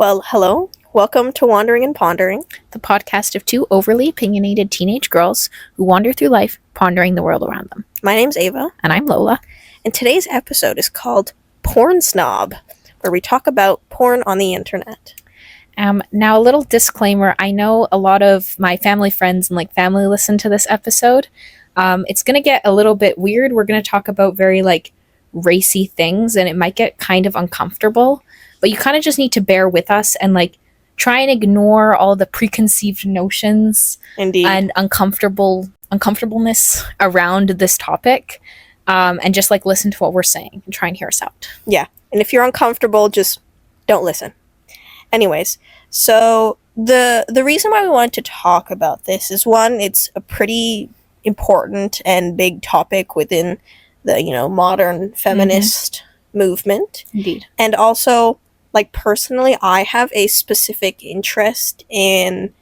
Well, hello. Welcome to Wandering and Pondering. The podcast of two overly opinionated teenage girls who wander through life pondering the world around them. My name's Ava, And I'm Lola. and today's episode is called Porn Snob, where we talk about porn on the internet. Now, a little disclaimer. I know a lot of my family friends and family listen to this episode. It's going to get a little bit weird. We're going to talk about very racy things, and it might get kind of uncomfortable. But you kind of just need to bear with us and try and ignore all the preconceived notions Indeed. and uncomfortableness around this topic, and just listen to what we're saying and try and hear us out. Yeah, and if you're uncomfortable, just don't listen. Anyways, so the reason why we wanted to talk about this is, one, it's a pretty important and big topic within the modern feminist movement. Indeed. And also, personally, I have a specific interest in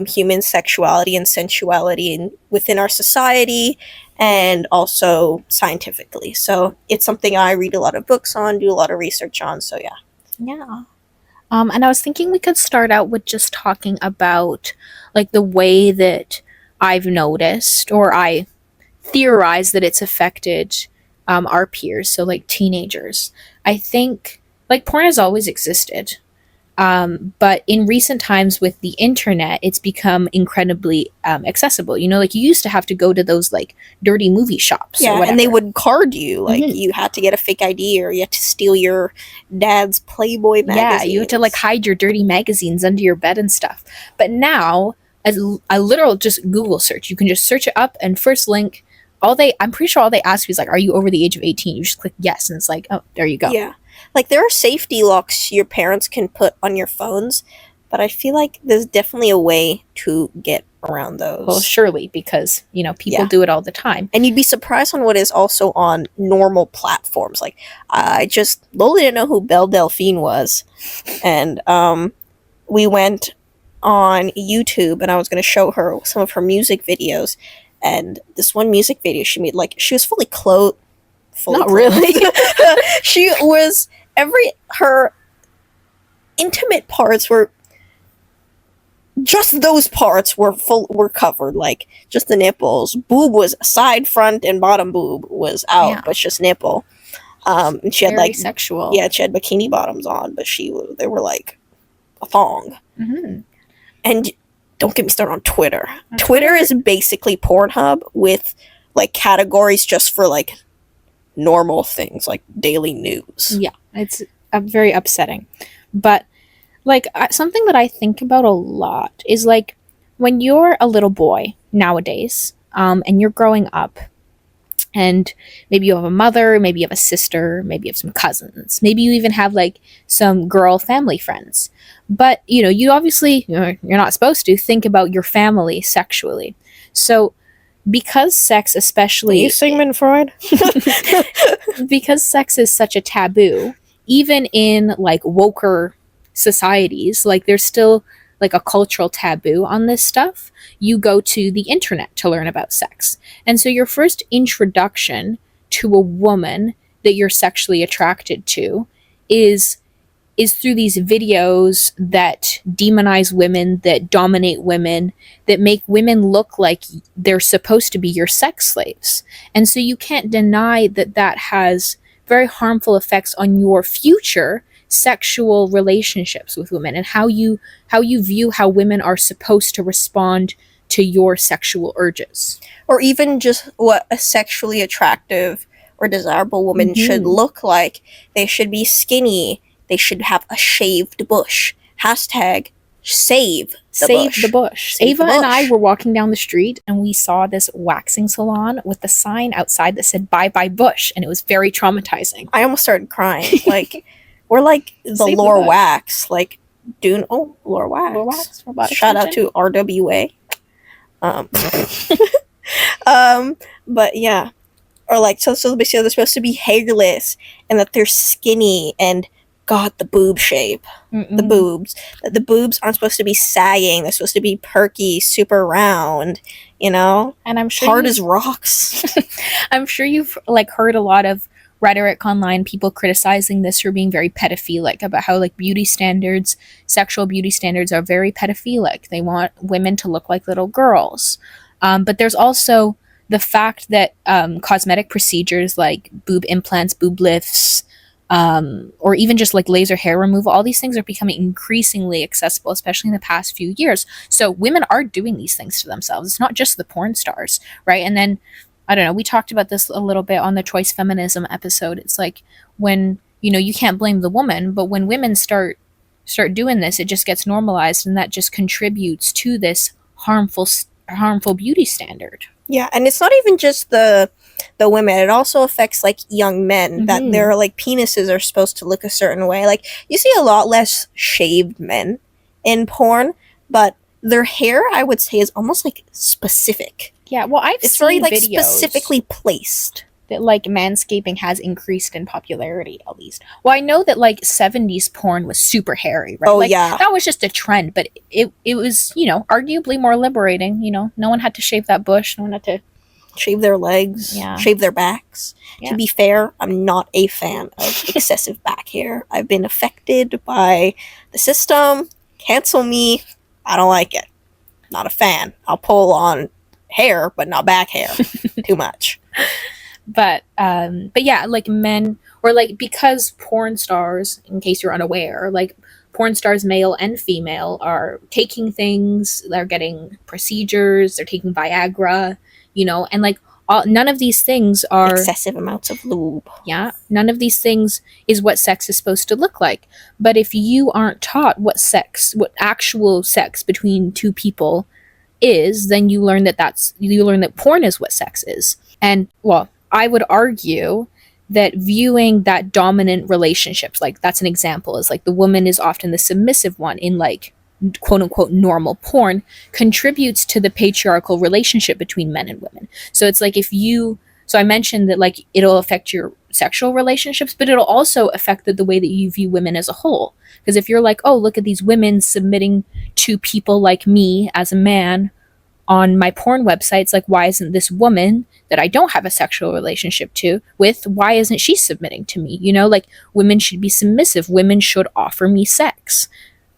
human sexuality and sensuality within our society, and also scientifically. So it's something I read a lot of books on, do a lot of research on. So yeah. Yeah. And I was thinking we could start out with just talking about the way that I've noticed, or I theorize that it's affected our peers, so teenagers. I think porn has always existed, but in recent times with the internet, it's become incredibly accessible. You used to have to go to those dirty movie shops. Yeah, or and they would card you. Mhm. You had to get a fake ID, or you had to steal your dad's Playboy magazine. Yeah, you had to hide your dirty magazines under your bed and stuff. But now, as a literal just Google search, you can just search it up, and first link, I'm pretty sure all they ask you is are you over the age of 18? You just click yes, and it's oh, there you go. Yeah. There are safety locks your parents can put on your phones, but I feel like there's definitely a way to get around those. Well, surely, because, people Yeah. do it all the time. And you'd be surprised on what is also on normal platforms. Lola didn't know who Belle Delphine was. And we went on YouTube, and I was going to show her some of her music videos. And this one music video she made, she was fully clothed. Not really. She was, her intimate parts were, just those parts were covered, just the nipples. Boob was side, front, and bottom boob was out, Yeah. but just nipple. And she had Very sexual. yeah, she had bikini bottoms on, but they were a thong. Mm-hmm. And don't get me started on Twitter. On Twitter is basically Pornhub with categories just for normal things like daily news. Yeah, it's very upsetting. But something that I think about a lot is when you're a little boy nowadays, and you're growing up, and maybe you have a mother, maybe you have a sister, maybe you have some cousins, maybe you even have some girl family friends. But you obviously, you're not supposed to think about your family sexually. So because sex, especially Sigmund Freud? because sex is such a taboo, even in woker societies, there's still a cultural taboo on this stuff. You go to the internet to learn about sex, and so your first introduction to a woman that you're sexually attracted to is through these videos that demonize women, that dominate women, that make women look like they're supposed to be your sex slaves. And so you can't deny that has very harmful effects on your future sexual relationships with women, and how you view how women are supposed to respond to your sexual urges. Or even just what a sexually attractive or desirable woman should look like. They should be skinny. They should have a shaved bush. Hashtag save the bush. Ava and I were walking down the street, and we saw this waxing salon with the sign outside that said "Bye Bye Bush," and it was very traumatizing. I almost started crying. We're the Save Lore the bush. Wax. Lore Wax. Lore Wax, robotic Shout out surgeon. to RWA. But yeah. Or so basically they're supposed to be hairless, and that they're skinny, and God, the boob shape. The boobs. The boobs aren't supposed to be sagging. They're supposed to be perky, super round, And I'm sure hard as rocks. I'm sure you've heard a lot of rhetoric online, people criticizing this for being very pedophilic, about how like beauty standards, sexual beauty standards are very pedophilic. They want women to look like little girls. But there's also the fact that cosmetic procedures like boob implants, boob lifts, or even just like laser hair removal, all these things are becoming increasingly accessible, especially in the past few years. So women are doing these things to themselves. It's not just the porn stars, right? And then, I don't know, we talked about this a little bit on the choice feminism episode. It's like when, you can't blame the woman, but when women start doing this, it just gets normalized, and that just contributes to this harmful beauty standard. Yeah, and it's not even just the women. It also affects like young men, that their like penises are supposed to look a certain way. Like you see a lot less shaved men in porn, but their hair, I would say, is almost like specific. Yeah, well, it's very like specifically placed. That like manscaping has increased in popularity, at least. Well, I know that like 70s porn was super hairy, right? Oh, like, yeah. That was just a trend, but it was, arguably more liberating. No one had to shave that bush. No one had to shave their legs, shave their backs. Yeah. To be fair, I'm not a fan of excessive back hair. I've been affected by the system. Cancel me. I don't like it. Not a fan. I'll pull on hair, but not back hair. Too much. But yeah, like men, or like, because porn stars, in case you're unaware, like porn stars, male and female, are taking things, they're getting procedures, they're taking Viagra, and like none of these things are excessive amounts of lube. Yeah, none of these things is what sex is supposed to look like. But if you aren't taught what actual sex between two people is, then you learn that porn is what sex is. And well, I would argue that viewing that dominant relationships, like that's an example, is like the woman is often the submissive one in like quote unquote normal porn, contributes to the patriarchal relationship between men and women. So it's like so I mentioned that like it'll affect your sexual relationships, but it'll also affect the way that you view women as a whole. Because if you're like, oh, look at these women submitting to people like me as a man on my porn websites, like, why isn't this woman that I don't have a sexual relationship with, why isn't she submitting to me? Like, women should be submissive. Women should offer me sex,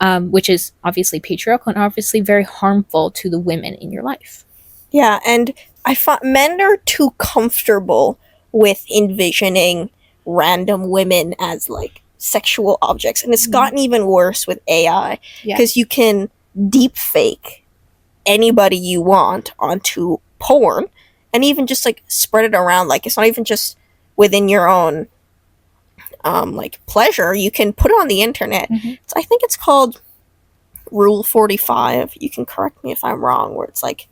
which is obviously patriarchal and obviously very harmful to the women in your life. Yeah, and I find men are too comfortable with envisioning random women as like sexual objects, and it's gotten even worse with AI, because you can deep fake anybody you want onto porn and even just like spread it around. Like, it's not even just within your own like pleasure. You can put it on the internet. I think it's called Rule 45. You can correct me if I'm wrong, where it's like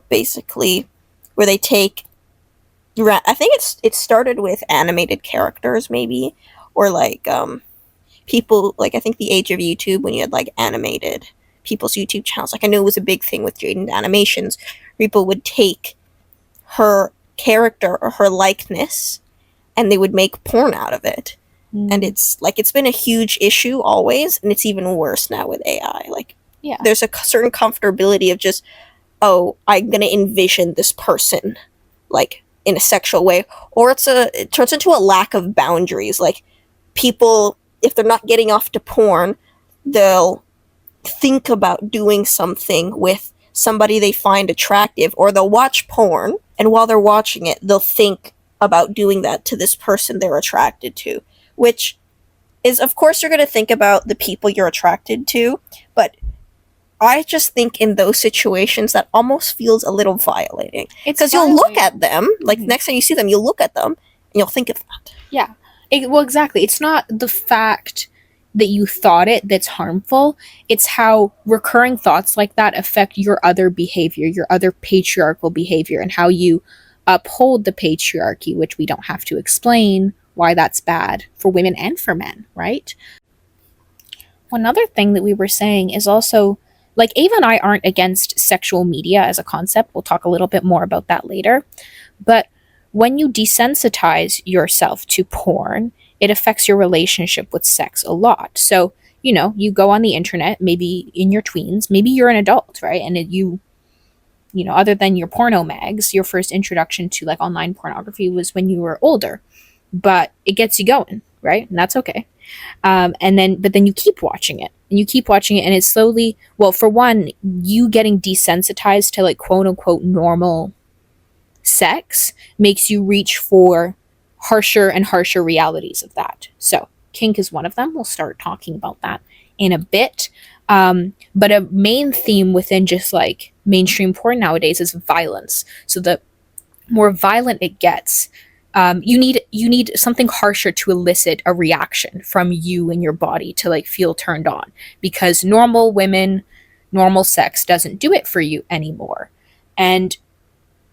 basically where they take I think it started with animated characters, maybe, or like people, like I think the age of YouTube, when you had like animated people's YouTube channels. Like, I know it was a big thing with Jaden Animations. People would take her character or her likeness and they would make porn out of it. And it's like, it's been a huge issue always, and it's even worse now with AI. Like, there's a certain comfortability of just, oh, I'm gonna envision this person like in a sexual way, or it turns into a lack of boundaries. Like, people, if they're not getting off to porn, they'll think about doing something with somebody they find attractive, or they'll watch porn, and while they're watching it, they'll think about doing that to this person they're attracted to, which is, of course, you're going to think about the people you're attracted to, but I just think in those situations that almost feels a little violating, because you'll look at them, like next time you see them, you'll look at them and you'll think of that. Yeah, well, exactly. It's not the fact that you thought it that's harmful. It's how recurring thoughts like that affect your other behavior, your other patriarchal behavior, and how you uphold the patriarchy, which we don't have to explain why that's bad for women and for men, right? One other thing that we were saying is also, like, Ava and I aren't against sexual media as a concept. We'll talk a little bit more about that later. But when you desensitize yourself to porn, it affects your relationship with sex a lot. So, you go on the internet, maybe in your tweens, maybe you're an adult, right? And other than your porno mags, your first introduction to like online pornography was when you were older. but it gets you going, right? And that's okay. But then you keep watching it and you keep watching it, and it's slowly, well, for one, you getting desensitized to like quote unquote normal sex makes you reach for harsher and harsher realities of that. So kink is one of them. We'll start talking about that in a bit. But a main theme within just like mainstream porn nowadays is violence. So the more violent it gets, you need something harsher to elicit a reaction from you and your body to like feel turned on, because normal women, normal sex doesn't do it for you anymore. And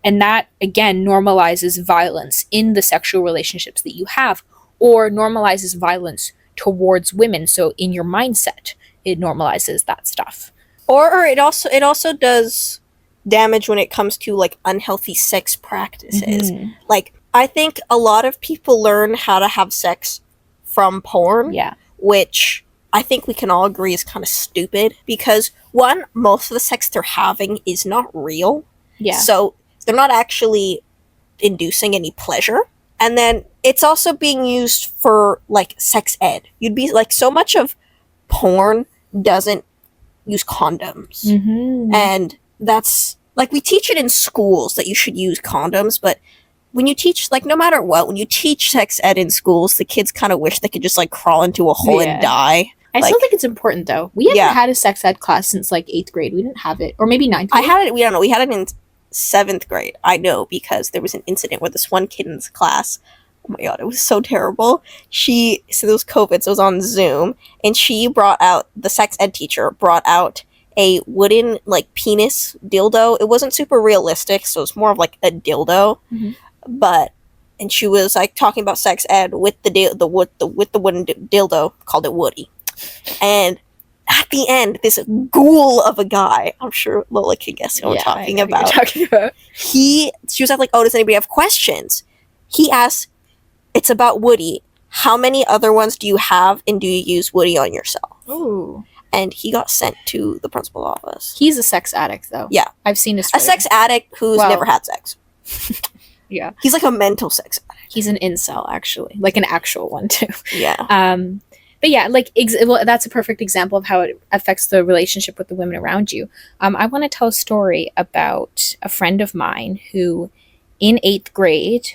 that again normalizes violence in the sexual relationships that you have, or normalizes violence towards women. So in your mindset, it normalizes that stuff. Or it also does damage when it comes to like unhealthy sex practices. Like, I think a lot of people learn how to have sex from porn, Yeah. which I think we can all agree is kind of stupid, because one, most of the sex they're having is not real. Yeah. So they're not actually inducing any pleasure. And then it's also being used for like sex ed. You'd be like, so much of porn doesn't use condoms. And that's like, we teach it in schools that you should use condoms, but when you teach, like, no matter what, when you teach sex ed in schools, the kids kind of wish they could just like crawl into a hole and die. I like, still think it's important though. We haven't had a sex ed class since like 8th grade. We didn't have it, or maybe 9th grade. I had it. We don't know. We had it in 7th grade. I know, because there was an incident where this one kid in this class, oh my god, it was so terrible. So it was COVID, so it was on Zoom, and the sex ed teacher brought out a wooden like penis dildo. It wasn't super realistic, so it's more of like a dildo. And she was like talking about sex ed with the wooden dildo, called it Woody. And at the end, this ghoul of a guy, I'm sure Lola can guess who I'm talking about. She was like, oh, does anybody have questions? He asked, it's about Woody. How many other ones do you have, and do you use Woody on yourself? Ooh. And he got sent to the principal's office. He's a sex addict, though. Yeah. I've seen his A sex addict who's never had sex. Yeah. He's like a mental sex addict. He's an incel, actually. Like an actual one, too. Yeah. But yeah, like, well, that's a perfect example of how it affects the relationship with the women around you. I want to tell a story about a friend of mine who, in 8th grade,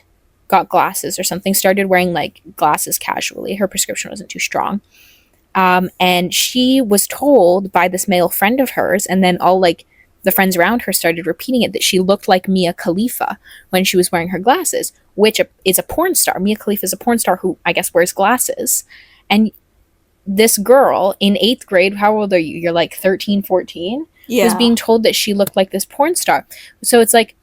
got glasses or something, started wearing like glasses casually. Her prescription wasn't too strong. And she was told by this male friend of hers, and then all like the friends around her started repeating it, that she looked like Mia Khalifa when she was wearing her glasses, which is a porn star. Mia Khalifa is a porn star who I guess wears glasses. And this girl in 8th grade, how old are you? You're like 13, 14? Yeah. Was being told that she looked like this porn star. So it's like,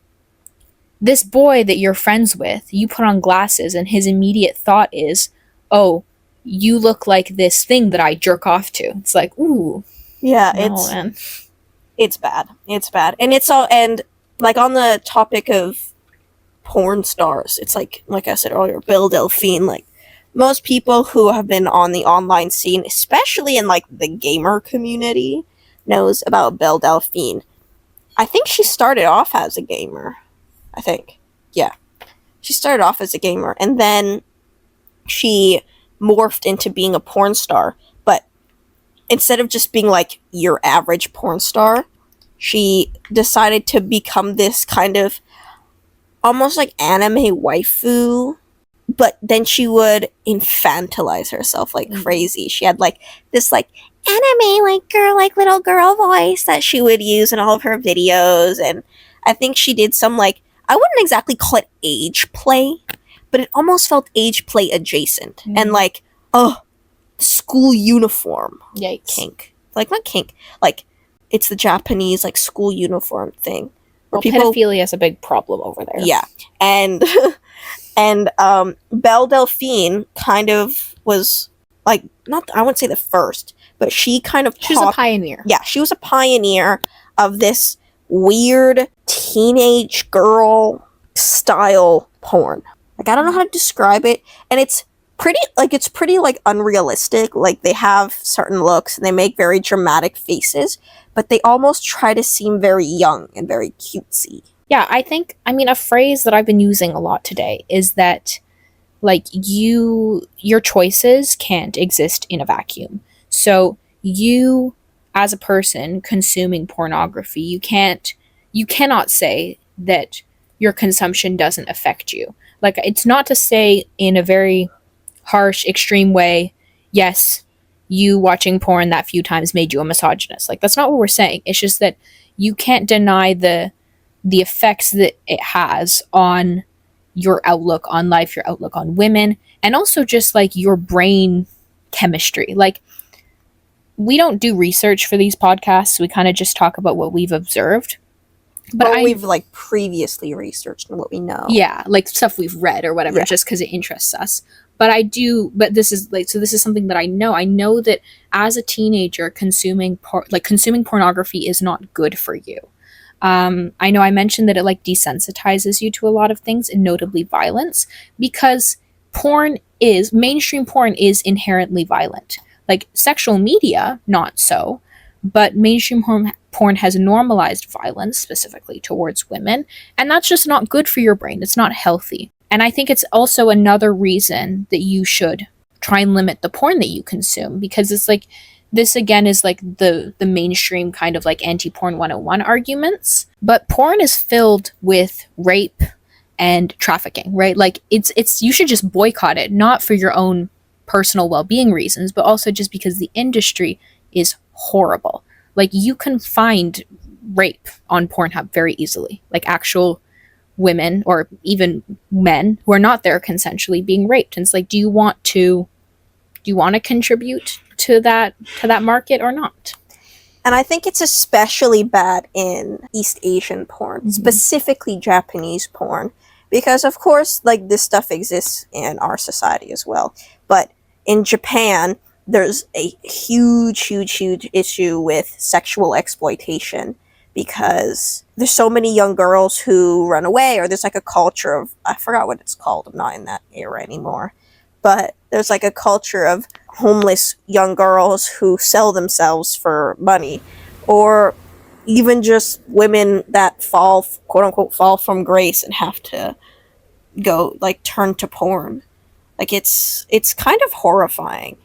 this boy that you're friends with, you put on glasses, and his immediate thought is, oh, you look like this thing that I jerk off to. It's like, ooh. Yeah, no, it's bad. It's bad. And and like, on the topic of porn stars, it's like I said earlier, Belle Delphine, like, most people who have been on the online scene, especially in like the gamer community, knows about Belle Delphine. I think she started off as a gamer. I think. Yeah. She started off as a gamer, and then she morphed into being a porn star. But instead of just being like your average porn star, she decided to become this kind of almost like anime waifu. But then she would infantilize herself like crazy. She had like this like anime like girl, like little girl voice that she would use in all of her videos. And I think she did some like, I wouldn't exactly call it age play, but it almost felt age play adjacent. And like, school uniform. Yikes. Kink. Like, not kink. Like, it's the Japanese like school uniform thing. Well, pedophilia is a big problem over there. Yeah. And Belle Delphine kind of was like, not, I wouldn't say the first, but she kind of She was a pioneer. Yeah, she was a pioneer of this weird teenage girl style porn. Like, I don't know how to describe it, and it's pretty unrealistic. Like, they have certain looks and they make very dramatic faces, but they almost try to seem very young and very cutesy. Yeah, I mean, a phrase that I've been using a lot today is that, Like, your choices can't exist in a vacuum. So you, as a person consuming pornography, you cannot say that your consumption doesn't affect you. Like, it's not to say in a very harsh, extreme way, yes, you watching porn that few times made you a misogynist. Like, that's not what we're saying. It's just that you can't deny the effects that it has on your outlook on life, your outlook on women, and also just like your brain chemistry. Like, we don't do research for these podcasts. We kind of just talk about what we've observed. But we've like previously researched and what we know. Yeah, like stuff we've read or whatever, just because it interests us. But this is like, so this is something that I know. I know that as a teenager, consuming pornography is not good for you. I know I mentioned that it like desensitizes you to a lot of things, and notably violence, because mainstream porn is inherently violent. Like, sexual media, not so, but mainstream porn has normalized violence specifically towards women, and that's just not good for your brain. It's not healthy. And I think it's also another reason that you should try and limit the porn that you consume, because it's like, this again is like the mainstream kind of like anti-porn 101 arguments, but porn is filled with rape and trafficking, right? Like, it's you should just boycott it, not for your own personal well-being reasons, but also just because the industry is horrible. Like, you can find rape on Pornhub very easily, like actual women or even men who are not there consensually being raped. And it's like, do you want to contribute to that market or not? And I think it's especially bad in East Asian porn, specifically Japanese porn, because of course, like, this stuff exists in our society as well. But in Japan, there's a huge issue with sexual exploitation, because there's so many young girls who run away, or there's like a culture of, I forgot what it's called, I'm not in that era anymore, but there's like a culture of homeless young girls who sell themselves for money, or even just women that fall, quote unquote, fall from grace and have to go, like, turn to porn. Like, it's kind of horrifying.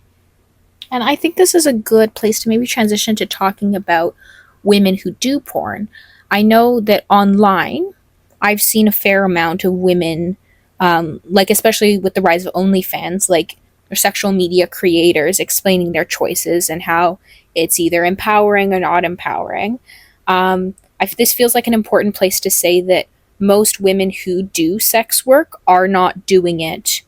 And I think this is a good place to maybe transition to talking about women who do porn. I know that online, I've seen a fair amount of women, like, especially with the rise of OnlyFans, like, or sexual media creators explaining their choices and how it's either empowering or not empowering. This feels like an important place to say that most women who do sex work are not doing it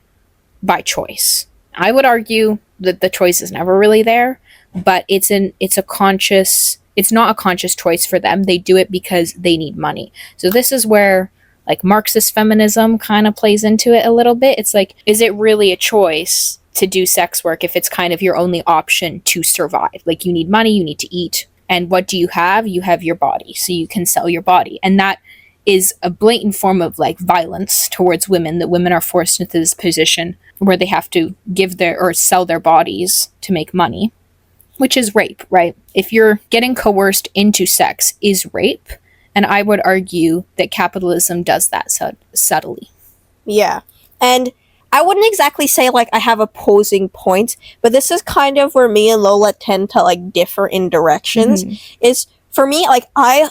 by choice. I would argue that the choice is never really there, but it's not a conscious choice for them. They do it because they need money. So this is where, like, Marxist feminism kind of plays into it a little bit. It's like, is it really a choice to do sex work if it's kind of your only option to survive? Like, you need money, you need to eat. And what do you have? You have your body. So you can sell your body. And that is a blatant form of, like, violence towards women, that women are forced into this position where they have to sell their bodies to make money, which is rape, right? If you're getting coerced into sex is rape. And I would argue that capitalism does that subtly. Yeah. And I wouldn't exactly say, like, I have opposing points, but this is kind of where me and Lola tend to, like, differ in directions. Is, for me, like, I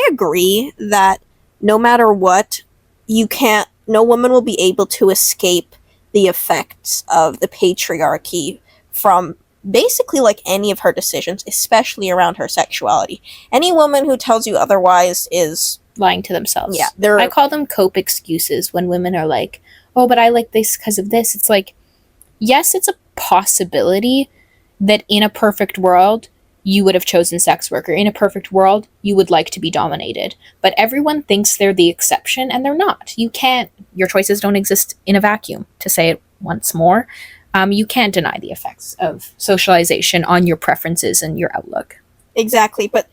agree that no matter what, no woman will be able to escape the effects of the patriarchy from basically, like, any of her decisions, especially around her sexuality. Any woman who tells you otherwise is lying to themselves. Yeah. I call them cope excuses when women are like, oh, but I like this because of this. It's like, yes, it's a possibility that in a perfect world, you would have chosen sex work, or in a perfect world, you would like to be dominated. But everyone thinks they're the exception, and they're not. Your choices don't exist in a vacuum, to say it once more. You can't deny the effects of socialization on your preferences and your outlook. Exactly. But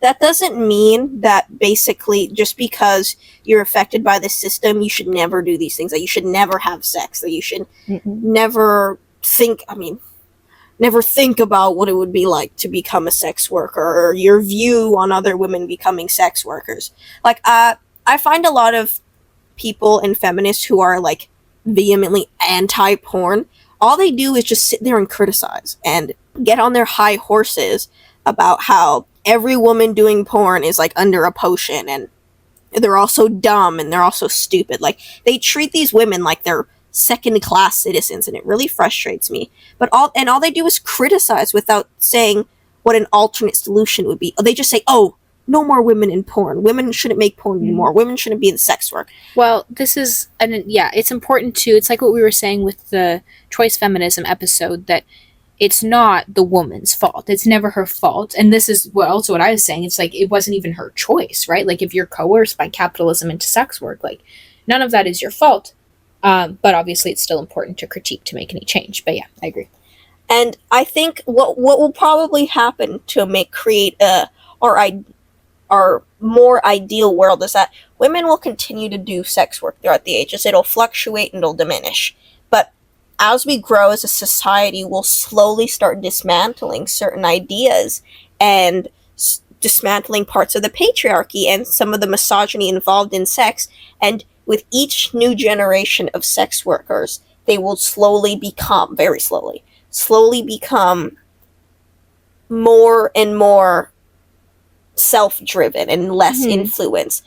that doesn't mean that basically just because you're affected by the system, you should never do these things, that you should never have sex, that you should never think about what it would be like to become a sex worker, or your view on other women becoming sex workers. Like, I find a lot of people and feminists who are, like, vehemently anti-porn, all they do is just sit there and criticize and get on their high horses about how every woman doing porn is like under a potion, and they're also dumb and they're also stupid. Like, they treat these women like they're second class citizens, and it really frustrates me. But all they do is criticize without saying what an alternate solution would be. They just say, "Oh, no more women in porn. Women shouldn't make porn anymore. Women shouldn't be in sex work." Well, this is, and yeah, it's important too. It's like what we were saying with the choice feminism episode, that it's not the woman's fault. It's never her fault. And this is also what I was saying. It's like, it wasn't even her choice, right? Like, if you're coerced by capitalism into sex work, like, none of that is your fault. But obviously it's still important to critique to make any change. But yeah, I agree. And I think what will probably happen to create our more ideal world is that women will continue to do sex work throughout the ages. It'll fluctuate and it'll diminish. But as we grow as a society, we'll slowly start dismantling certain ideas and dismantling parts of the patriarchy and some of the misogyny involved in sex. And with each new generation of sex workers, they will slowly become more and more self-driven and less influenced.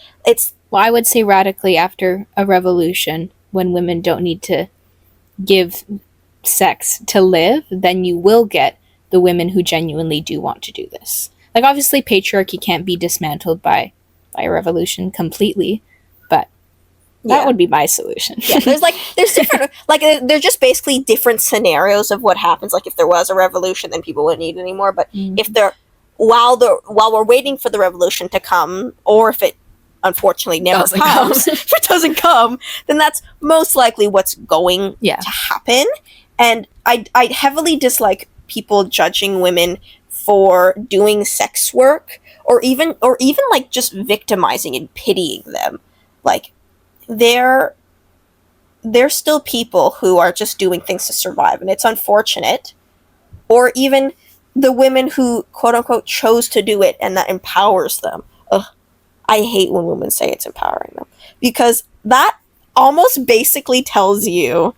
Well, I would say radically after a revolution, when women don't need to give sex to live, then you will get the women who genuinely do want to do this. Like, obviously patriarchy can't be dismantled by a revolution completely, but that would be my solution. Yeah, there's different, like, they're just basically different scenarios of what happens. Like, if there was a revolution, then people wouldn't need it anymore. But if while we're waiting for the revolution to come, or if it unfortunately never comes, if it doesn't come, then that's most likely what's going to happen. And I heavily dislike people judging women for doing sex work, or even like just victimizing and pitying them. Like, they're still people who are just doing things to survive, and it's unfortunate. Or even the women who, quote unquote, chose to do it, and that empowers them. Ugh, I hate when women say it's empowering them, because that almost basically tells you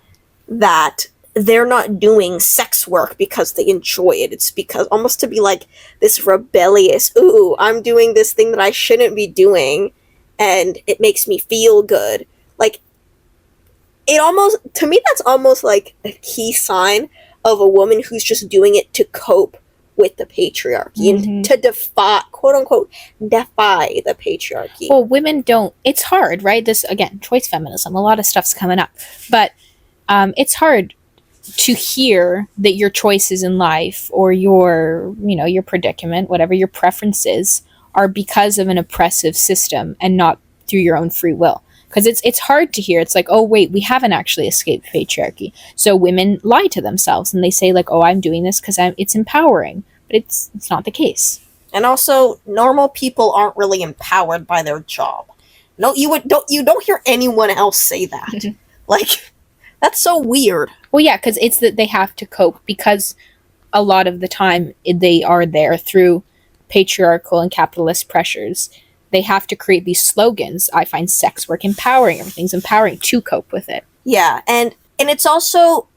that they're not doing sex work because they enjoy it. It's because almost to be like this rebellious, ooh, I'm doing this thing that I shouldn't be doing, and it makes me feel good. Like, it almost, to me, that's almost like a key sign of a woman who's just doing it to cope with the patriarchy and to defy, quote unquote, defy the patriarchy. Well, women don't, it's hard, right? This, again, choice feminism, a lot of stuff's coming up, but it's hard to hear that your choices in life, or your predicament, whatever your preferences are, because of an oppressive system and not through your own free will. Because it's hard to hear. It's like, oh wait, we haven't actually escaped patriarchy. So women lie to themselves and they say like, oh, I'm doing this because it's empowering, but it's not the case. And also, normal people aren't really empowered by their job. No, you don't hear anyone else say that. Like, that's so weird. Well, yeah, because it's that they have to cope, because a lot of the time they are there through patriarchal and capitalist pressures. They have to create these slogans. I find sex work empowering. Everything's empowering, to cope with it. Yeah, and it's also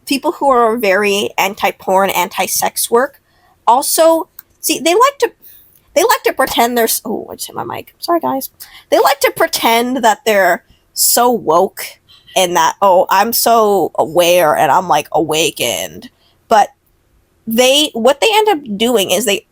people who are very anti-porn, anti-sex work. Also, see, they like to pretend they're. Oh, I just hit my mic. Sorry, guys. They like to pretend that they're so woke and that, oh, I'm so aware and I'm like awakened. But what they end up doing is they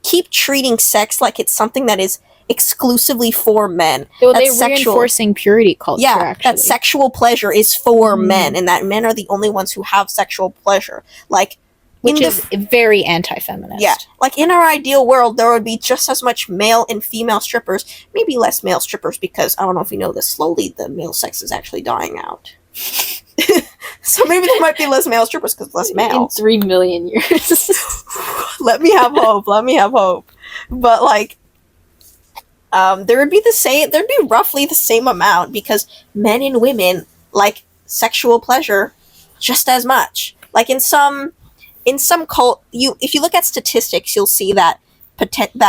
keep treating sex like it's something that is exclusively for men. Well, they're reinforcing purity culture, actually. That sexual pleasure is for men, and that men are the only ones who have sexual pleasure. Like, which is very anti-feminist. Yeah. Like, in our ideal world, there would be just as much male and female strippers, maybe less male strippers, because, I don't know if you know this, slowly the male sex is actually dying out. So maybe there might be less male strippers because less males. In 3 million years. Let me have hope. But, like, there'd be roughly the same amount, because men and women like sexual pleasure just as much. Like, in some cult, if you look at statistics, you'll see that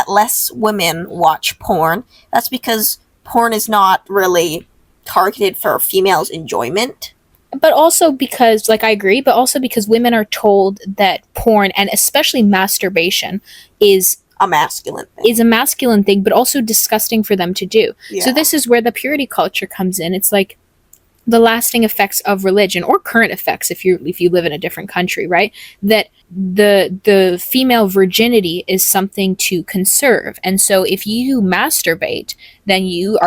less women watch porn. That's because porn is not really targeted for females' enjoyment. but also because, like, I agree, but also because women are told that porn, and especially masturbation, is A masculine thing. is a masculine thing, but also disgusting for them to do. Yeah. So this is where the purity culture comes in. It's like the lasting effects of religion, or current effects if you live in a different country, right? That the female virginity is something to conserve. And so if you masturbate, then you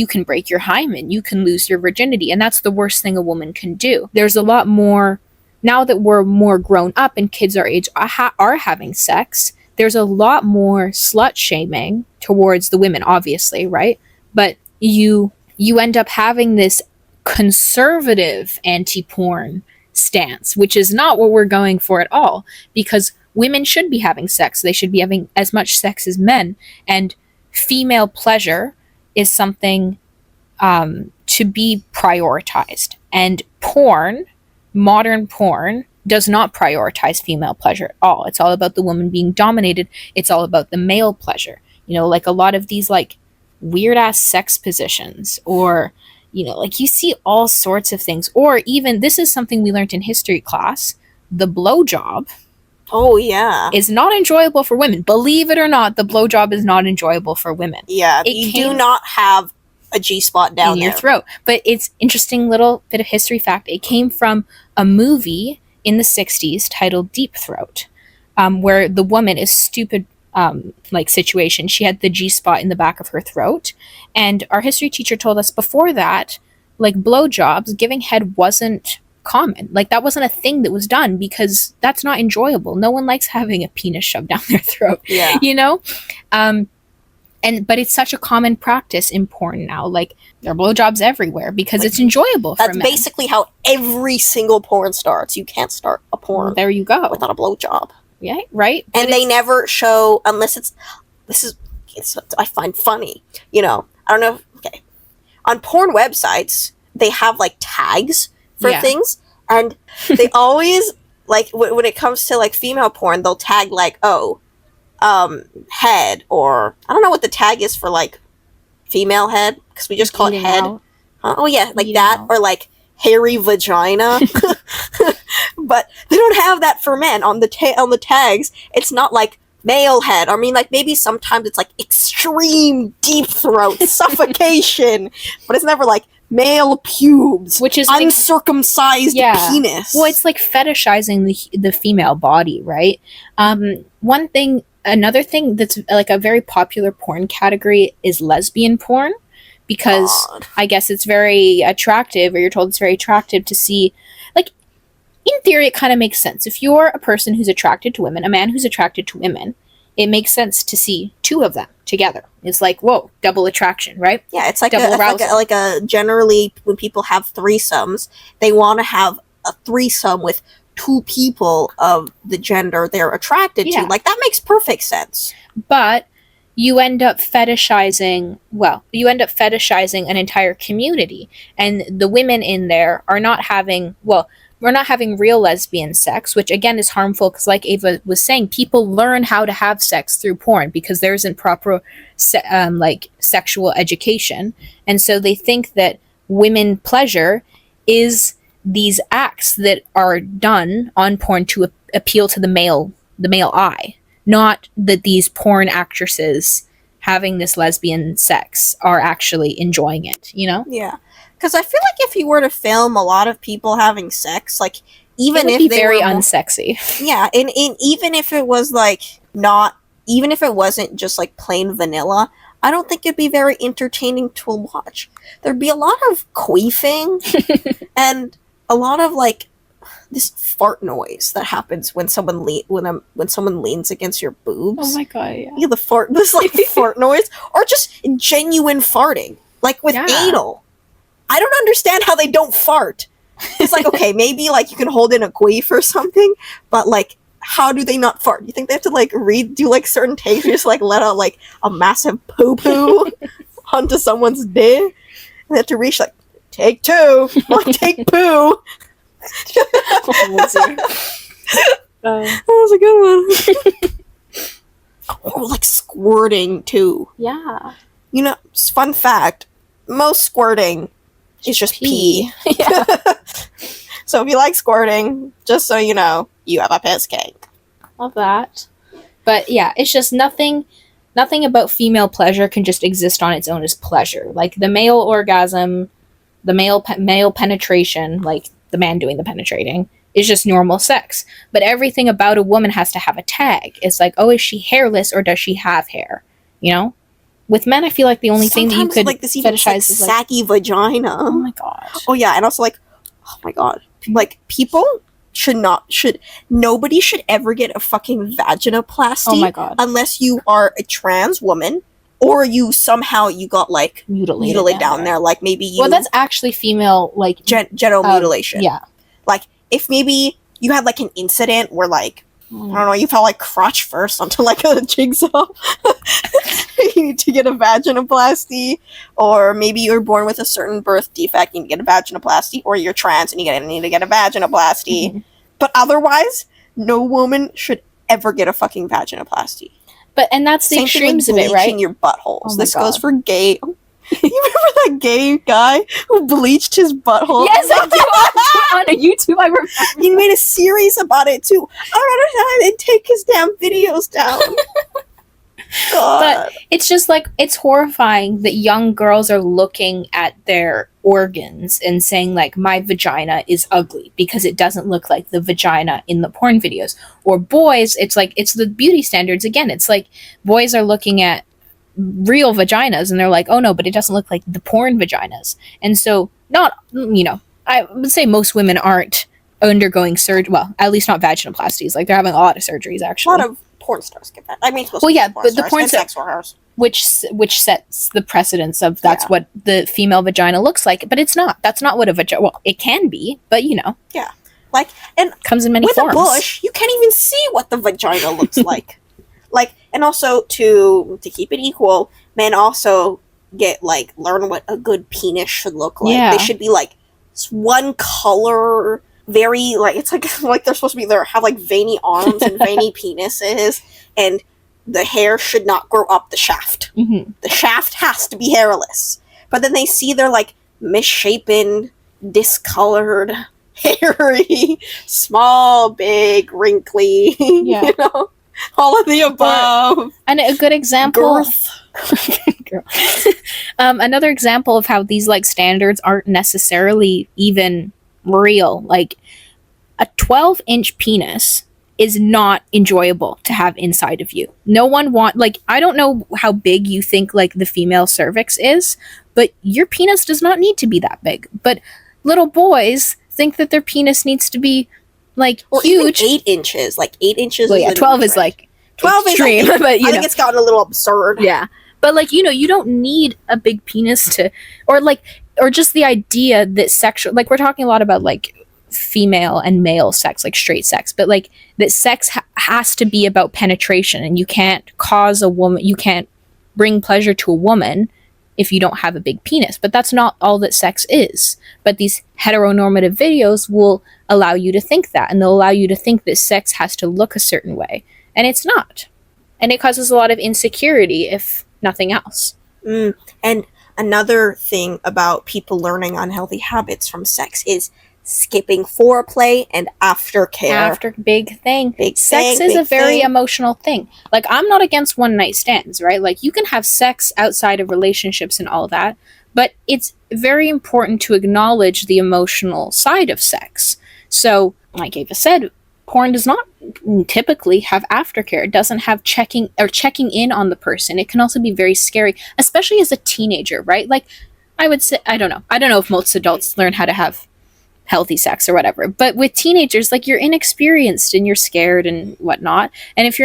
can break your hymen, you can lose your virginity, and that's the worst thing a woman can do. There's a lot more now that we're more grown up and kids our age are having sex. There's a lot more slut shaming towards the women, obviously, right? But you end up having this conservative anti-porn stance, which is not what we're going for at all, because women should be having sex. They should be having as much sex as men, and female pleasure is something to be prioritized. And modern porn, does not prioritize female pleasure at all. It's all about the woman being dominated. It's all about the male pleasure. Like a lot of these like weird ass sex positions, or like you see all sorts of things. Or even, this is something we learned in history class, the blowjob. Oh, yeah. Is not enjoyable for women. Believe it or not, the blowjob is not enjoyable for women. Yeah, you do not have a G-spot down in your throat. But it's interesting little bit of history fact. It came from a movie in the 60s titled Deep Throat, where the woman is stupid, like situation. She had the G-spot in the back of her throat. And our history teacher told us before that, like blowjobs, giving head wasn't common. Like that wasn't a thing that was done, because that's not enjoyable. No one likes having a penis shoved down their throat. Yeah. But it's such a common practice in porn now. Like there are blowjobs everywhere because it's enjoyable for men. That's basically how every single porn starts. You can't start a porn there you go without a blowjob. Yeah, right. And they never show, unless it's I find funny. I don't know. Okay, on porn websites they have like tags for things, and they always like when it comes to like female porn, they'll tag like head, or I don't know what the tag is for like female head, because we just call it head. Oh yeah, like that, or like hairy vagina. But they don't have that for men on the tags. It's not like male head. I mean, like maybe sometimes it's like extreme deep throat suffocation, but it's never like male pubes, which is uncircumcised penis. Well, it's like fetishizing the female body, right? Another thing that's like a very popular porn category is lesbian porn, because I guess it's very attractive, or you're told it's very attractive to see. Like, in theory, it kind of makes sense. If you're a person who's attracted to women, a man who's attracted to women, it makes sense to see two of them together. It's like, whoa, double attraction, right? Yeah, it's like a generally when people have threesomes, they want to have a threesome with two people of the gender they're attracted to. Like, that makes perfect sense. But you end up fetishizing an entire community, and the women in there are not having real lesbian sex, which again is harmful, because like Ava was saying, people learn how to have sex through porn because there isn't proper sexual education, and so they think that women pleasure is these acts that are done on porn to appeal to the male eye, not that these porn actresses having this lesbian sex are actually enjoying it, Yeah. Because I feel like if you were to film a lot of people having sex, like, even if they very unsexy. Yeah, and even if it was like even if it wasn't just like plain vanilla, I don't think it'd be very entertaining to watch. There'd be a lot of queefing and a lot of like this fart noise that happens when someone leans against your boobs. Oh my god! Yeah, this like fart noise, or just genuine farting, like with anal. I don't understand how they don't fart. It's like, okay, maybe like you can hold in a queef or something, but like, how do they not fart? You think they have to like do like certain takes, just like let out like a massive poo poo onto someone's dick? They have to reach like take two, like take poo. That was a good one. Or like squirting too. Yeah. Fun fact: most squirting is just pee. Yeah. So if you like squirting, just so you know, you have a piss kink. Love that. But yeah, it's just nothing about female pleasure can just exist on its own as pleasure. Like the male orgasm, the male penetration, like the man doing the penetrating, is just normal sex. But everything about a woman has to have a tag. It's like, oh, is she hairless or does she have hair? You know? With men, I feel like the only thing that you could like this even fetishize is like saggy vagina. oh my god. Oh yeah, and also like, oh my god, like people nobody should ever get a fucking vaginoplasty. Oh my god. Unless you are a trans woman or you somehow got like Mutilated down there. Like maybe you. Well, that's actually female like genital mutilation. Yeah. Like if maybe you had like an incident where like I don't know, you fell like crotch first onto like a jigsaw. You need to get a vaginoplasty, or maybe you were born with a certain birth defect, you need to get a vaginoplasty, or you're trans and you need to get a vaginoplasty. Mm-hmm. But otherwise, no woman should ever get a fucking vaginoplasty. But and that's the extremes of it, right? Your buttholes. Oh this goes for gay. You remember that gay guy who bleached his butthole? Yes, I do. On a YouTube, I remember. He made a series about it too. I don't know how they take his damn videos down. God. But it's just like it's horrifying that young girls are looking at their organs and saying like my vagina is ugly because it doesn't look like the vagina in the porn videos. Or boys, it's like it's the beauty standards again. It's like boys are looking at real vaginas and they're like, oh no, but it doesn't look like the porn vaginas. And so not, you know, I would say most women aren't undergoing surgery, well, at least not vaginoplasties. Like they're having a lot of surgeries actually. A lot of porn stars get that. I mean, well, yeah, but the porn sex workers, which sets the precedence of that's what the female vagina looks like, but it's not. That's not what a vagina. Well, it can be, but you know, yeah, like and comes in many forms. With a bush, you can't even see what the vagina looks like. Like, and also to keep it equal, men also get like learn what a good penis should look like. Yeah. They should be like one color. Very like it's like they're supposed to be there have like veiny arms and veiny penises, and the hair should not grow up the shaft. Mm-hmm. The shaft has to be hairless. But then they see they're like misshapen, discolored, hairy, small, big, wrinkly. Yeah. You know, all of the above. And a good example. Another example of how these like standards aren't necessarily even real. Like a 12-inch penis is not enjoyable to have inside of you. No one like I don't know how big you think like the female cervix is, but your penis does not need to be that big. But little boys think that their penis needs to be like huge. Even 8 inches. Like 8 inches. Well, yeah, 12 is like 12 extreme, is like, but you I think it's gotten a little absurd. Yeah. But like, you know, you don't need a big penis to or just the idea that sexual, like we're talking a lot about like female and male sex, like straight sex, but like that sex has to be about penetration, and you can't cause a woman, you can't bring pleasure to a woman if you don't have a big penis. But that's not all that sex is. But these heteronormative videos will allow you to think that, and they'll allow you to think that sex has to look a certain way, and it's not. And it causes a lot of insecurity, if nothing else. And another thing about people learning unhealthy habits from sex is skipping foreplay and aftercare. Big thing. Sex is a very emotional thing. Like, I'm not against one night stands, right? Like, you can have sex outside of relationships and all that, but it's very important to acknowledge the emotional side of sex. So, like Ava said, porn does not typically have aftercare. It doesn't have checking in on the person. It can also be very scary, especially as a teenager, right? Like, I would say, I don't know if most adults learn how to have healthy sex or whatever, but with teenagers, like, you're inexperienced and you're scared and whatnot. And if